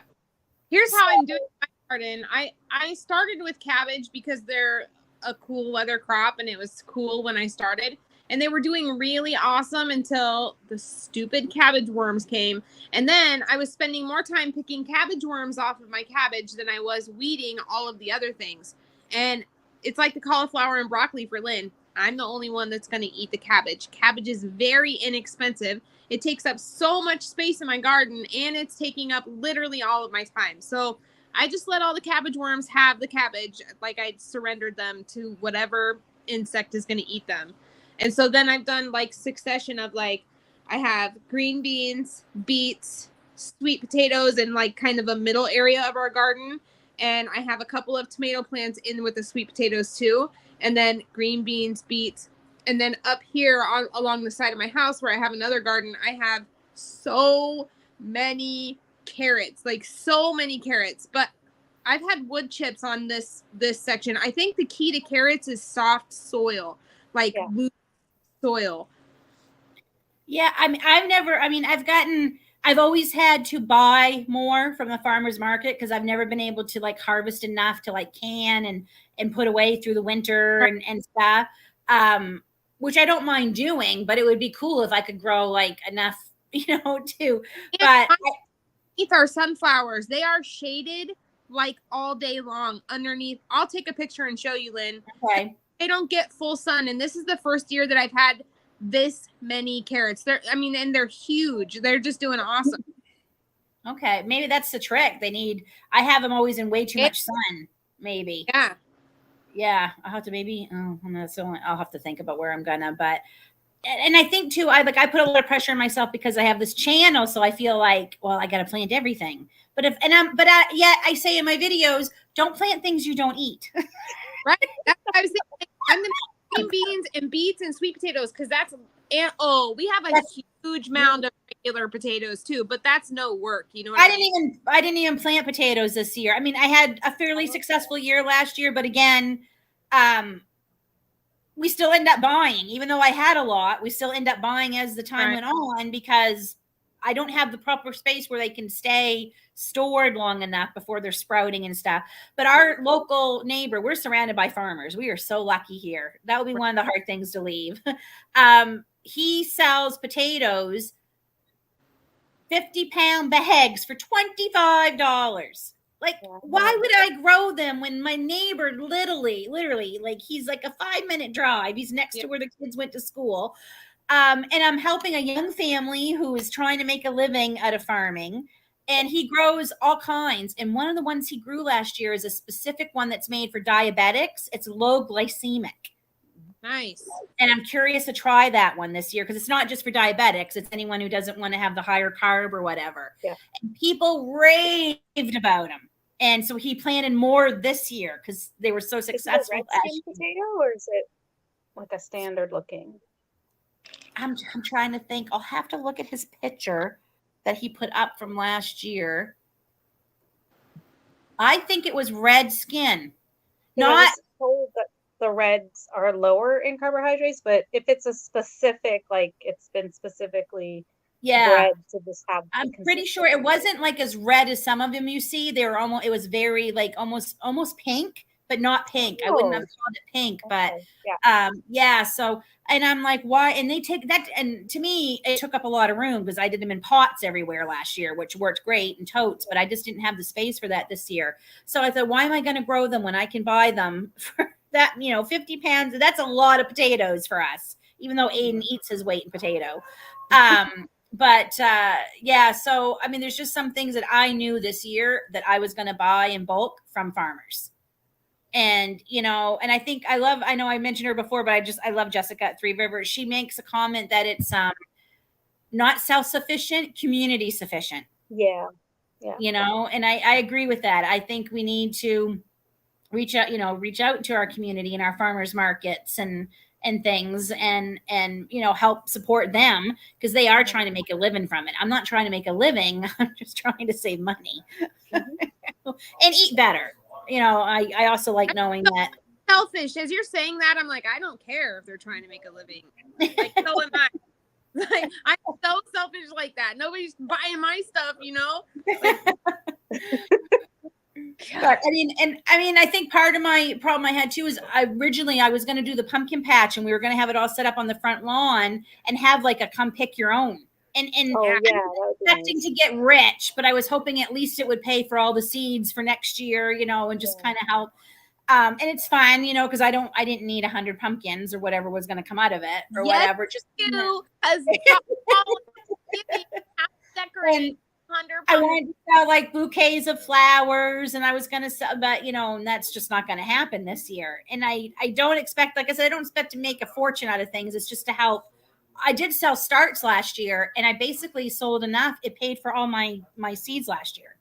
Here's how I'm doing my garden. I started with cabbage because they're a cool weather crop, and it was cool when I started. And they were doing really awesome until the stupid cabbage worms came. And then I was spending more time picking cabbage worms off of my cabbage than I was weeding all of the other things. And it's like the cauliflower and broccoli for Lynn. I'm the only one that's going to eat the cabbage. Cabbage is very inexpensive. It takes up so much space in my garden, and it's taking up literally all of my time. So I just let all the cabbage worms have the cabbage. Like, I surrendered them to whatever insect is going to eat them. And so then I've done like succession of like, I have green beans, beets, sweet potatoes, and like kind of a middle area of our garden. And I have a couple of tomato plants in with the sweet potatoes too. And then green beans, beets. And then up here along the side of my house where I have another garden, I have so many carrots, like so many carrots. But I've had wood chips on this section. I think the key to carrots is soft soil, like loose soil. Yeah, I've always had to buy more from the farmer's market because I've never been able to like harvest enough to like can and put away through the winter and stuff. Which I don't mind doing, but it would be cool if I could grow like enough, too. But underneath our sunflowers, they are shaded like all day long underneath. I'll take a picture and show you, Lynn. Okay. They don't get full sun, and this is the first year that I've had this many carrots. And they're huge. They're just doing awesome. Okay, maybe that's the trick. I have them always in way too much sun. Maybe. Yeah. I'll have to I'll have to think about where I'm gonna. But and I think too, I put a lot of pressure on myself because I have this channel, so I feel like, well, I got to plant everything. But I say in my videos, don't plant things you don't eat. Right? That's what I was saying. I'm gonna green beans and beets and sweet potatoes because we have a huge mound of regular potatoes too, but that's no work. You know what I mean? I didn't even plant potatoes this year. I mean, I had a fairly successful year last year, but again, we still end up buying, even though I had a lot, we still end up buying as the time went on because I don't have the proper space where they can stay stored long enough before they're sprouting and stuff. But our local neighbor, we're surrounded by farmers. We are so lucky here. That would be one of the hard things to leave. He sells potatoes 50-pound bags for $25. Like, why would I grow them when my neighbor literally, like, he's like a 5-minute drive. He's next to where the kids went to school. And I'm helping a young family who is trying to make a living out of farming. And he grows all kinds. And one of the ones he grew last year is a specific one that's made for diabetics. It's low glycemic. Nice. And I'm curious to try that one this year because it's not just for diabetics. It's anyone who doesn't want to have the higher carb or whatever. Yeah. And people raved about him. And so he planted more this year because they were so successful. Is it a red skin potato or is it like a standard looking? I'm trying to think. I'll have to look at his picture that he put up from last year. I think it was red skin. I was told that the reds are lower in carbohydrates, but if it's a specific, like it's been specifically bred to just have. I'm pretty sure it wasn't like as red as some of them you see. They were almost. It was very like almost pink, but not pink. I wouldn't have called it pink, but So, and I'm like, why? And they take that, and to me, it took up a lot of room because I did them in pots everywhere last year, which worked great, and totes, but I just didn't have the space for that this year. So I thought, why am I going to grow them when I can buy them for that, 50 pounds? That's a lot of potatoes for us, even though Aiden eats his weight in potato. But so I mean, there's just some things that I knew this year that I was going to buy in bulk from farmers. And, and I think I know I mentioned her before, but I love Jessica at Three Rivers. She makes a comment that it's not self-sufficient, community sufficient. Yeah. And I agree with that. I think we need to reach out to our community and our farmers markets and things and help support them because they are trying to make a living from it. I'm not trying to make a living. I'm just trying to save money and eat better. I also like knowing that. Selfish. As you're saying that, I'm like, I don't care if they're trying to make a living. Like, so am I. Like, I'm so selfish like that. Nobody's buying my stuff, But I think part of my problem I had too is originally I was going to do the pumpkin patch and we were going to have it all set up on the front lawn and have like a come pick your own. And I'm expecting to get rich, but I was hoping at least it would pay for all the seeds for next year, and just kind of help. And it's fine, because I didn't need 100 pumpkins or whatever was going to come out of it or whatever. Just as decorate. I wanted to sell like bouquets of flowers and I was going to sell, but and that's just not going to happen this year. And I don't expect, like I said, I don't expect to make a fortune out of things. It's just to help. I did sell starts last year and I basically sold enough. It paid for all my seeds last year.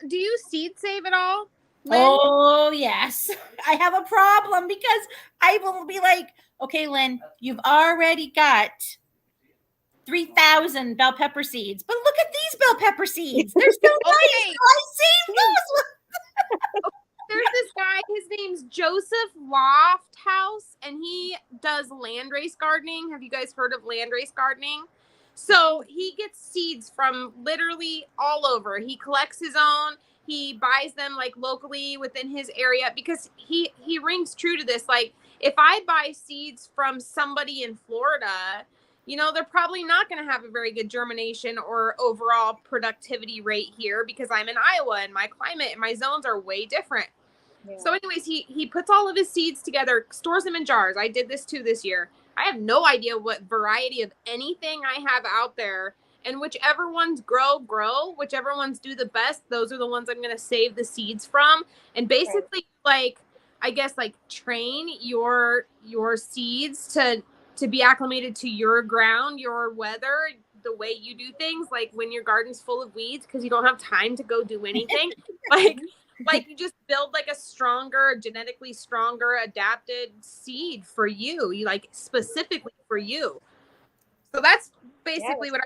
Do you seed save at all, Lynn? Oh, yes. I have a problem because I will be like, okay, Lynn, you've already got 3,000 bell pepper seeds, but look at these bell pepper seeds. They're still nice. I saved those. There's this guy, his name's Joseph Lofthouse, and he does landrace gardening. Have you guys heard of landrace gardening? So he gets seeds from literally all over. He collects his own. He buys them like locally within his area because he rings true to this. Like if I buy seeds from somebody in Florida, they're probably not going to have a very good germination or overall productivity rate here because I'm in Iowa and my climate and my zones are way different. Yeah. So anyways, he puts all of his seeds together, stores them in jars. I did this too this year. I have no idea what variety of anything I have out there. And whichever ones grow, whichever ones do the best, those are the ones I'm going to save the seeds from. And basically train your seeds to be acclimated to your ground, your weather, the way you do things, like when your garden's full of weeds because you don't have time to go do anything. like you just build like a genetically stronger, adapted seed for you. You like specifically for you. So that's basically what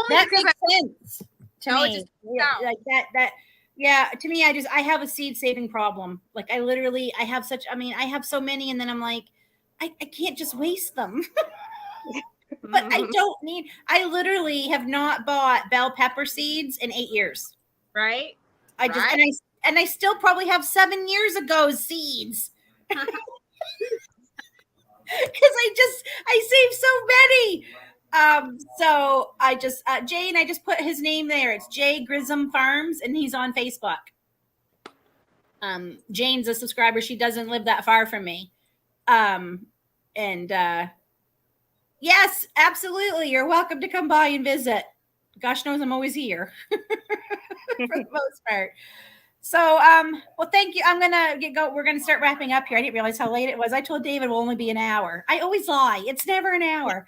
that makes sense to me. Like that. Yeah, to me, I have a seed saving problem. Like I have so many, and then I'm like, I can't just waste them. But I literally have not bought bell pepper seeds in 8 years. Right. And I still probably have 7 years ago seeds. Because I saved so many. So I just Jane, I just put his name there. It's Jay Grissom Farms, and he's on Facebook. Jane's a subscriber. She doesn't live that far from me. And yes, absolutely. You're welcome to come by and visit. Gosh knows I'm always here for the most part. So, well, thank you. I'm gonna go. We're gonna start wrapping up here. I didn't realize how late it was. I told David it will only be an hour. I always lie. It's never an hour.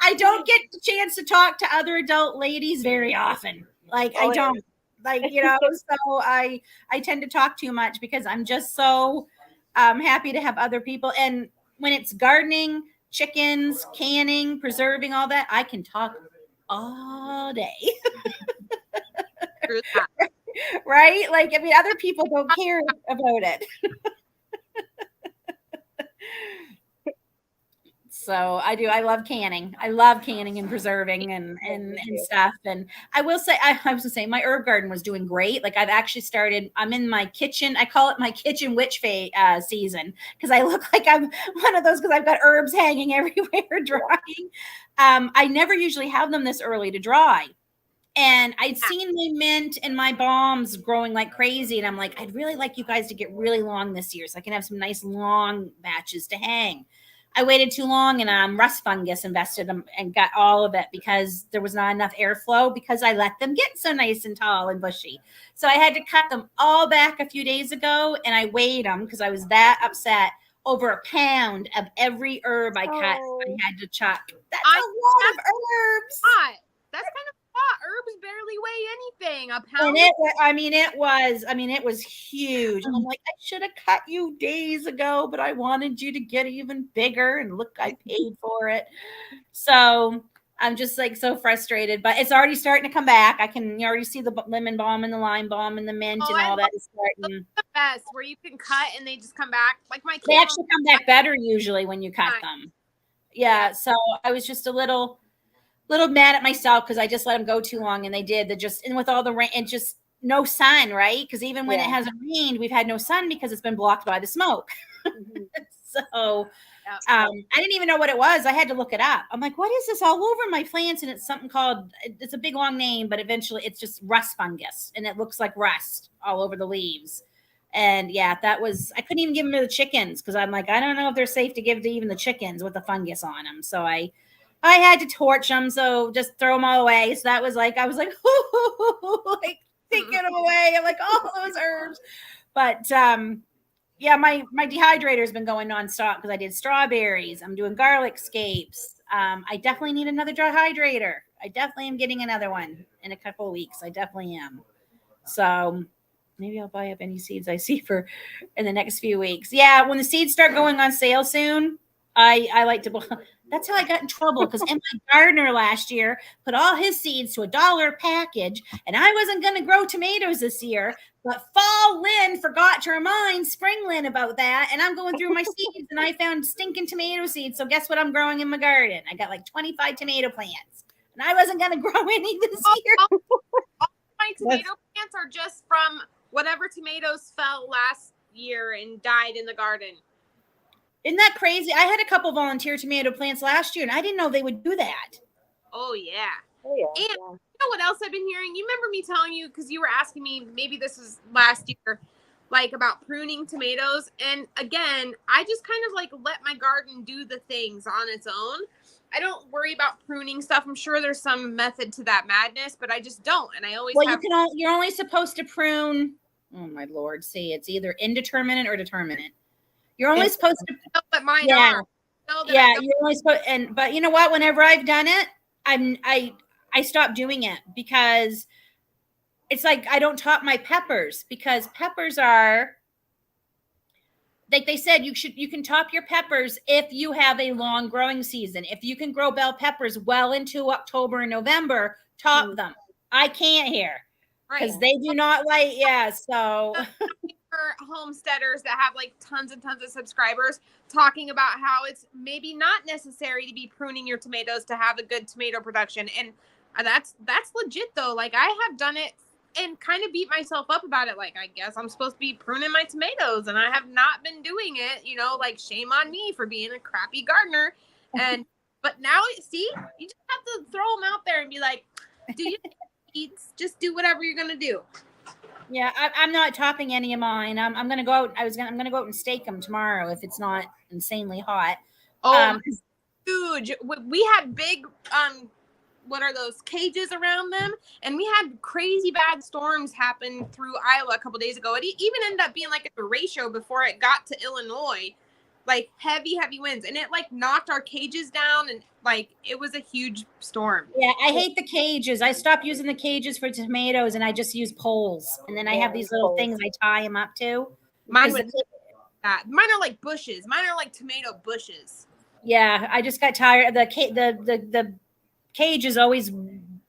I don't get the chance to talk to other adult ladies very often. Like I don't, like, you know. So I tend to talk too much because I'm just so happy to have other people. And when it's gardening, chickens, canning, preserving, all that, I can talk all day. Right? Like, I mean, other people don't care about it. So I do. I love canning. I love canning and preserving and stuff. And I will say, I was gonna say, my herb garden was doing great. Like, I've actually started. I'm in my kitchen. I call it my kitchen witch season because I look like I'm one of those because I've got herbs hanging everywhere drying. I never usually have them this early to dry. And I'd seen my mint and my bombs growing like crazy. And I'm like, I'd really like you guys to get really long this year so I can have some nice long batches to hang. I waited too long, and rust fungus invested them and got all of it because there was not enough airflow because I let them get so nice and tall and bushy. So I had to cut them all back a few days ago, and I weighed them because I was that upset. Over a pound of every herb I cut, I had to chuck. That's a lot of herbs. That's kind of hot. Herbs barely weigh anything. A pound. And it was huge. I'm like, I should have cut you days ago, but I wanted you to get even bigger. And look, I paid for it. So I'm just like so frustrated, but it's already starting to come back. I can already see the lemon balm and the lime balm and the mint and all that is starting. The best where you can cut and they just come back. Like they actually come back better usually when you cut them. Yeah. So I was just a little mad at myself because I just let them go too long, and they did. And with all the rain and just no sun, right? Because even when it hasn't rained, we've had no sun because it's been blocked by the smoke. So I didn't even know what it was. I had to look it up. I'm like, what is this all over my plants? And it's something called, it's a big long name, but eventually it's just rust fungus, and it looks like rust all over the leaves. And I couldn't even give them to the chickens because I'm like, I don't know if they're safe to give to even the chickens with the fungus on them. So I had to torch them, so just throw them all away. So that was like, I was like, like taking them away. I'm like, all those herbs. But my dehydrator has been going nonstop because I did strawberries. I'm doing garlic scapes. I definitely need another dehydrator. I definitely am getting another one in a couple of weeks. I definitely am. So maybe I'll buy up any seeds I see for in the next few weeks. Yeah, when the seeds start going on sale soon, I like to. That's how I got in trouble because my gardener last year put all his seeds to $1 a package, and I wasn't going to grow tomatoes this year. But Fall Lynn forgot to remind Spring Lynn about that, and I'm going through my seeds, and I found stinking tomato seeds. So guess what I'm growing in my garden? I got like 25 tomato plants, and I wasn't going to grow any this year. All my tomato plants are just from whatever tomatoes fell last year and died in the garden. Isn't that crazy? I had a couple volunteer tomato plants last year, and I didn't know they would do that. Oh, yeah. And you know what else I've been hearing? You remember me telling you, because you were asking me, maybe this was last year, like about pruning tomatoes. And again, I just kind of like let my garden do the things on its own. I don't worry about pruning stuff. I'm sure there's some method to that madness, but I just don't. And I always you're only supposed to prune. Oh, my Lord. See, it's either indeterminate or determinate. You're only supposed to know what mine are. You're only supposed but you know what? Whenever I've done it, I stopped doing it because it's like I don't top my peppers because peppers are like they said you can top your peppers if you have a long growing season. If you can grow bell peppers well into October and November, top them. I can't here because they do not like so homesteaders that have like tons and tons of subscribers talking about how it's maybe not necessary to be pruning your tomatoes to have a good tomato production, and that's legit though. Like I have done it and kind of beat myself up about it. Like I guess I'm supposed to be pruning my tomatoes and I have not been doing it, like shame on me for being a crappy gardener. And But now, see, you just have to throw them out there and be like, do you eats? Just do whatever you're gonna do. Yeah, I'm not topping any of mine. I'm gonna go out. I'm gonna go out and steak them tomorrow if it's not insanely hot. Oh, huge. We had big what are those cages around them, and we had crazy bad storms happen through Iowa a couple days ago. It even ended up being like a ratio before it got to Illinois, like heavy winds, and it like knocked our cages down, and like it was a huge storm. Yeah, I hate the cages. I stopped using the cages for tomatoes, and I just use poles, and then I have these little things I tie them up to. Mine are like bushes. Mine are like tomato bushes. Yeah, I just got tired. The cages always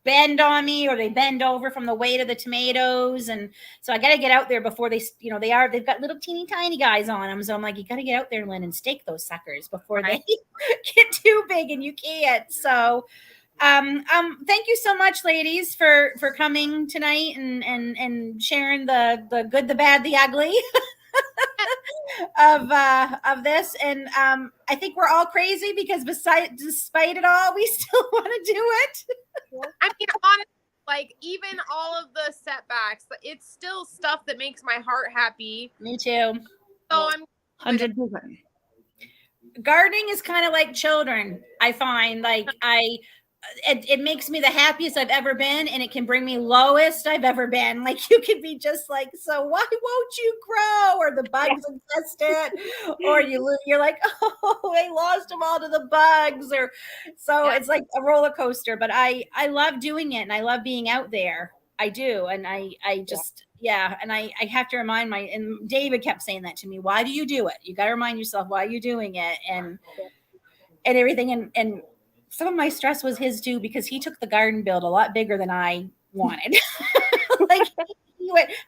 bend on me, or they bend over from the weight of the tomatoes, and so I got to get out there before they've got little teeny tiny guys on them. So I'm like, you got to get out there, Lynn, and stake those suckers before they get too big and you can't. So thank you so much, ladies, for coming tonight and sharing the good, the bad, the ugly of this. And I think we're all crazy because despite it all, we still want to do it. I mean, honestly, like even all of the setbacks, it's still stuff that makes my heart happy. Me too. So I'm 100%. Gardening is kind of like children. I find like it makes me the happiest I've ever been, and it can bring me lowest I've ever been. Like you could be just like, so why won't you grow? Or the bugs infest it, or you're like, oh, I lost them all to the bugs, or so it's like a roller coaster. But I love doing it, and I love being out there. I do, and I just and I have to remind and David kept saying that to me. Why do you do it? You got to remind yourself why you're doing it, and everything, and some of my stress was his too, because he took the garden build a lot bigger than I wanted. Like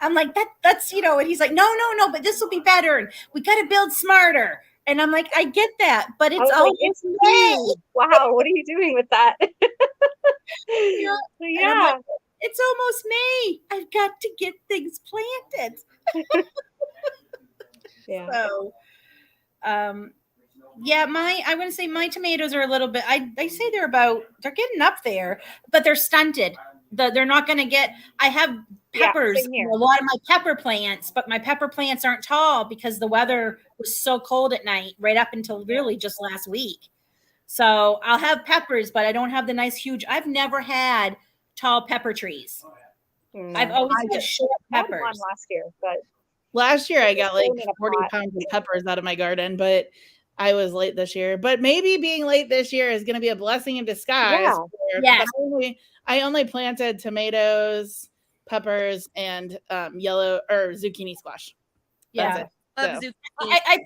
I'm like, that's, and he's like, no, but this will be better. And we got to build smarter. And I'm like, I get that, but it's almost May. Wow. What are you doing with that? Yeah. Like, it's almost May. I've got to get things planted. Yeah. So, I wouldn't say my tomatoes are a little bit, I say they're getting up there, but they're stunted. They're not going to get, I have peppers, a lot of my pepper plants, but my pepper plants aren't tall because the weather was so cold at night, right up until really just last week. So I'll have peppers, but I don't have the nice huge, I've never had tall pepper trees. I've always had short peppers. One last year, but last year I got like 40 pounds of peppers out of my garden, but I was late this year. But maybe being late this year is going to be a blessing in disguise. Yes. I only planted tomatoes, peppers, and yellow or zucchini squash. Yeah. I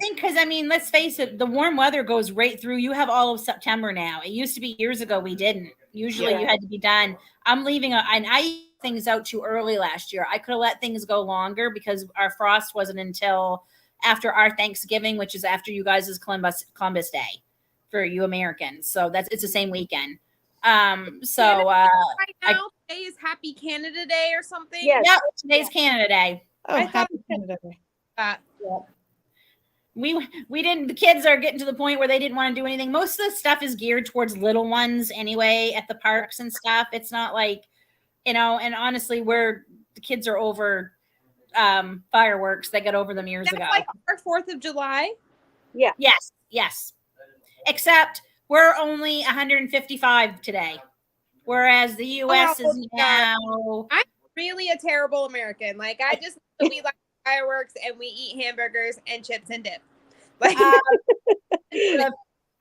think because, let's face it, the warm weather goes right through. You have all of September now. It used to be years ago we didn't. Usually you had to be done. I'm leaving, and I things out too early last year. I could have let things go longer because our frost wasn't until after our Thanksgiving, which is after you guys' Columbus Day for you Americans. So it's the same weekend. Right now, today is Happy Canada Day or something. Yeah, today's Canada Day. Oh, Happy Canada Day. We didn't, the kids are getting to the point where they didn't want to do anything. Most of the stuff is geared towards little ones anyway at the parks and stuff. It's not like, and honestly, where the kids are over fireworks, they got over them years ago. Like our 4th of July. Yeah. Yes. Except we're only 155 today, whereas the U.S. is now. I'm really a terrible American. Like I just we like fireworks and we eat hamburgers and chips and dip. Like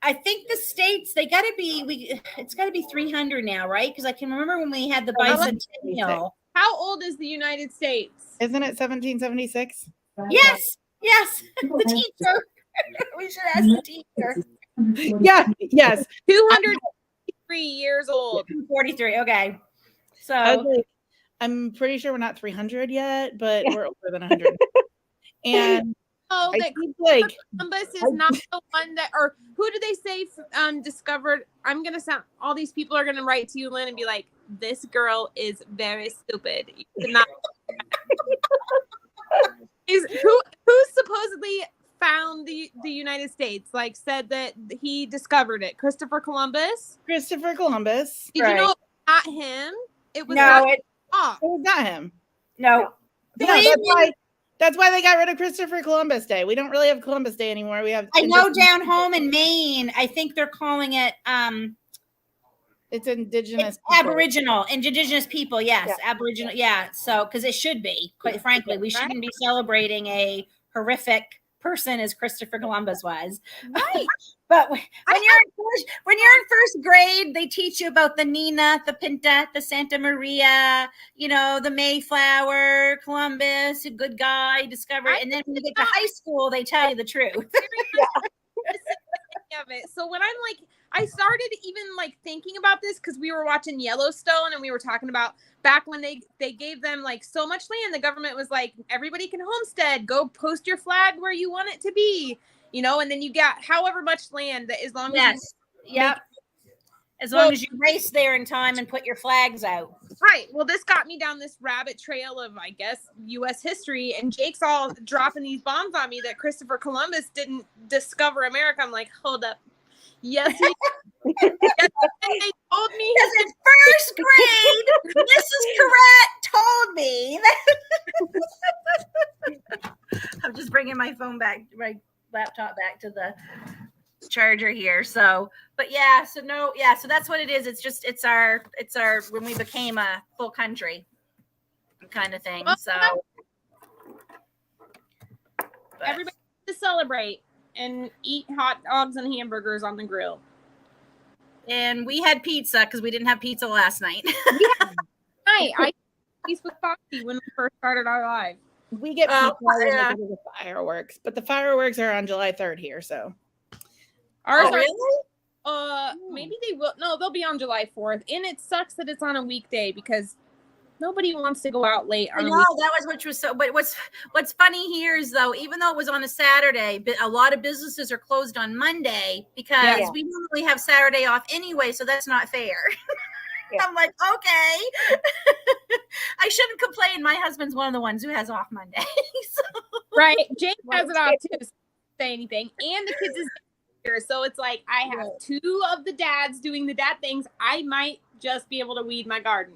I think the states it's got to be 300 now, right? Because I can remember when we had the bicentennial. How old is the United States? Isn't it 1776? Yes. The teacher. We should ask the teacher. Yeah. Yes. 243 years old. 43. Okay. So I'm pretty sure we're not 300 yet, but we're older than 100. And Columbus is not the one that, or who did they say discovered? I'm gonna sound. All these people are gonna write to you, Lynn, and be like, "This girl is very stupid." You cannot. Who supposedly found the United States? Like said that he discovered it. Christopher Columbus. Christopher Columbus. Did you know it was not him? It was No, not. It was not him. no. Yeah, that's why they got rid of Christopher Columbus Day. We don't really have Columbus Day anymore. We have. I know down home in Maine, I think they're calling it it's indigenous. indigenous people. Yes, Yeah. Aboriginal. Yeah. So, because it should be, quite frankly, we shouldn't be celebrating a horrific person as Christopher Columbus was. Right. But when you're in first grade, they teach you about the Nina, the Pinta, the Santa Maria, the Mayflower, Columbus, a good guy, discovered. And then when you get to high school, they tell you the truth. Of it. So when I started even like thinking about this because we were watching Yellowstone and we were talking about back when they gave them like so much land, the government was like, everybody can homestead, go post your flag where you want it to be, and then you got however much land that as long as as long as you race there in time and put your flags out. Right. Well, this got me down this rabbit trail of, I guess, U.S. history, and Jake's all dropping these bombs on me that Christopher Columbus didn't discover America. I'm like, hold up. Yes, he yes, and they told me. Because in first grade, Mrs. Correct told me. I'm just bringing my phone back, my laptop back to the charger here. So that's what it is. It's our when we became a full country kind of thing. So everybody to celebrate and eat hot dogs and hamburgers on the grill. And we had pizza because we didn't have pizza last night. I peace with Foxy when we first started our live. We get pizza because of the fireworks, but the fireworks are on July 3rd here, so. Ours are, really? Maybe they will. No, they'll be on July 4th. And it sucks that it's on a weekday because nobody wants to go out late. I know that was which was so. But what's funny here is though, even though it was on a Saturday, a lot of businesses are closed on Monday because we normally have Saturday off anyway. So that's not fair. Yeah. I'm like, okay, I shouldn't complain. My husband's one of the ones who has off Monday. So. Right, Jake has it off too. So say anything, and the kids is here, so it's like I have two of the dads doing the dad things. I might just be able to weed my garden.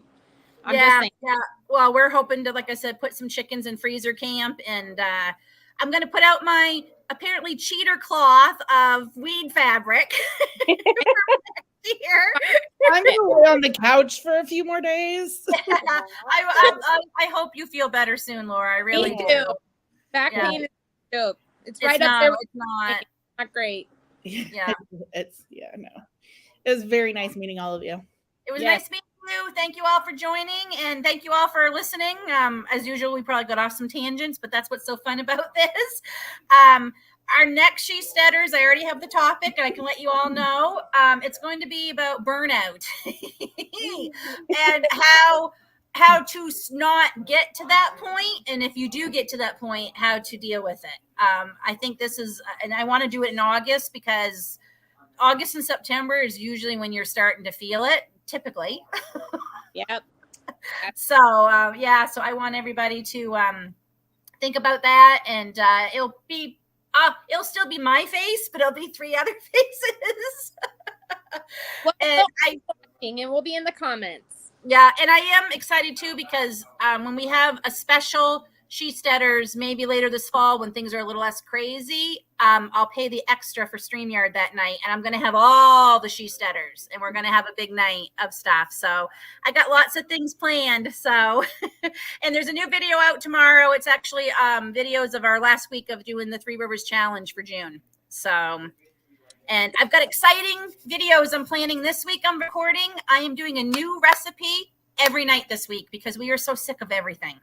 I'm just saying. Yeah. Well, we're hoping to, like I said, put some chickens in freezer camp, and I'm going to put out my apparently cheater cloth of weed fabric. Here. I'm going to lay on the couch for a few more days. I hope you feel better soon, Laura. I really do. Back pain is dope. It's right up there. It's not great. Yeah. It was very nice meeting all of you. It was nice meeting you. Thank you all for joining, and thank you all for listening. As usual, we probably got off some tangents, but that's what's so fun about this. Our next Shesteaders, I already have the topic, and I can let you all know. It's going to be about burnout and how to not get to that point, and if you do get to that point, how to deal with it. I think this is, and I want to do it in August because August and September is usually when you're starting to feel it, typically. Yep. So I want everybody to think about that, and it'll still be my face, but it'll be 3 other faces. And we'll be in the comments. Yeah, and I am excited too because when we have a special Shesteaders maybe later this fall when things are a little less crazy, I'll pay the extra for StreamYard that night, and I'm going to have all the Shesteaders, and we're going to have a big night of stuff. So I got lots of things planned. So, and there's a new video out tomorrow. It's actually videos of our last week of doing the 3 Rivers Challenge for June. So, and I've got exciting videos I'm planning this week. I'm recording. I am doing a new recipe every night this week because we are so sick of everything.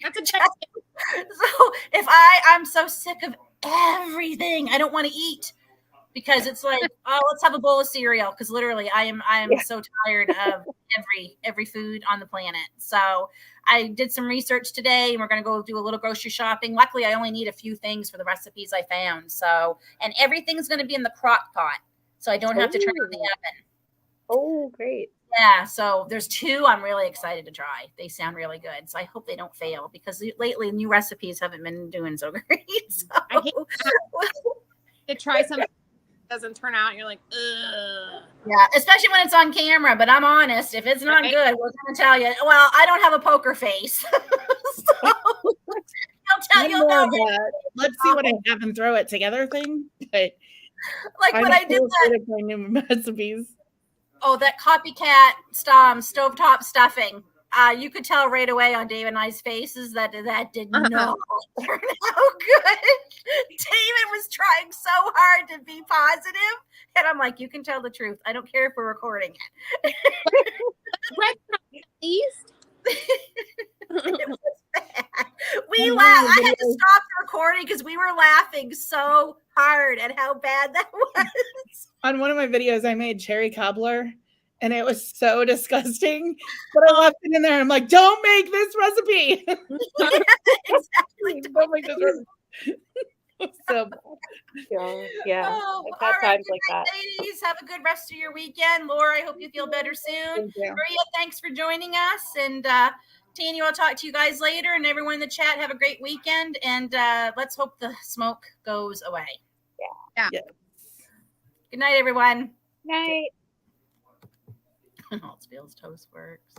That's a so if I'm so sick of everything, I don't want to eat because it's like, oh, let's have a bowl of cereal because literally I am so tired of every food on the planet. So I did some research today, and we're going to go do a little grocery shopping. Luckily, I only need a few things for the recipes I found. So, and everything's going to be in the crock pot, so I don't have to turn on the oven. Oh, great. Yeah, so there's 2 I'm really excited to try. They sound really good. So I hope they don't fail because lately new recipes haven't been doing so great. So. I hate to try something that doesn't turn out. You're like, ugh. Yeah, especially when it's on camera. But I'm honest, if it's not good, we're going to tell you. Well, I don't have a poker face. So I'll tell you. Let's see what I have and throw it together thing. Like when I did that. New recipes. Oh, that copycat stovetop stuffing. You could tell right away on Dave and I's faces that did not turn out good. David was trying so hard to be positive, and I'm like, you can tell the truth. I don't care if we're recording it. At least. It was bad. I had to stop the recording because we were laughing so hard at how bad that was. On one of my videos, I made cherry cobbler, and it was so disgusting. But I left it in there, and I'm like, "Don't make this recipe." Yeah, exactly. Don't make this recipe. So yeah. Oh, I've had times like that. Ladies, have a good rest of your weekend. Laura, I hope you feel better soon. Maria, thanks for joining us. And Tanya, I'll talk to you guys later. And everyone in the chat, have a great weekend. And let's hope the smoke goes away. Yeah. Yes. Good night, everyone. Night. Hallsville's toast works.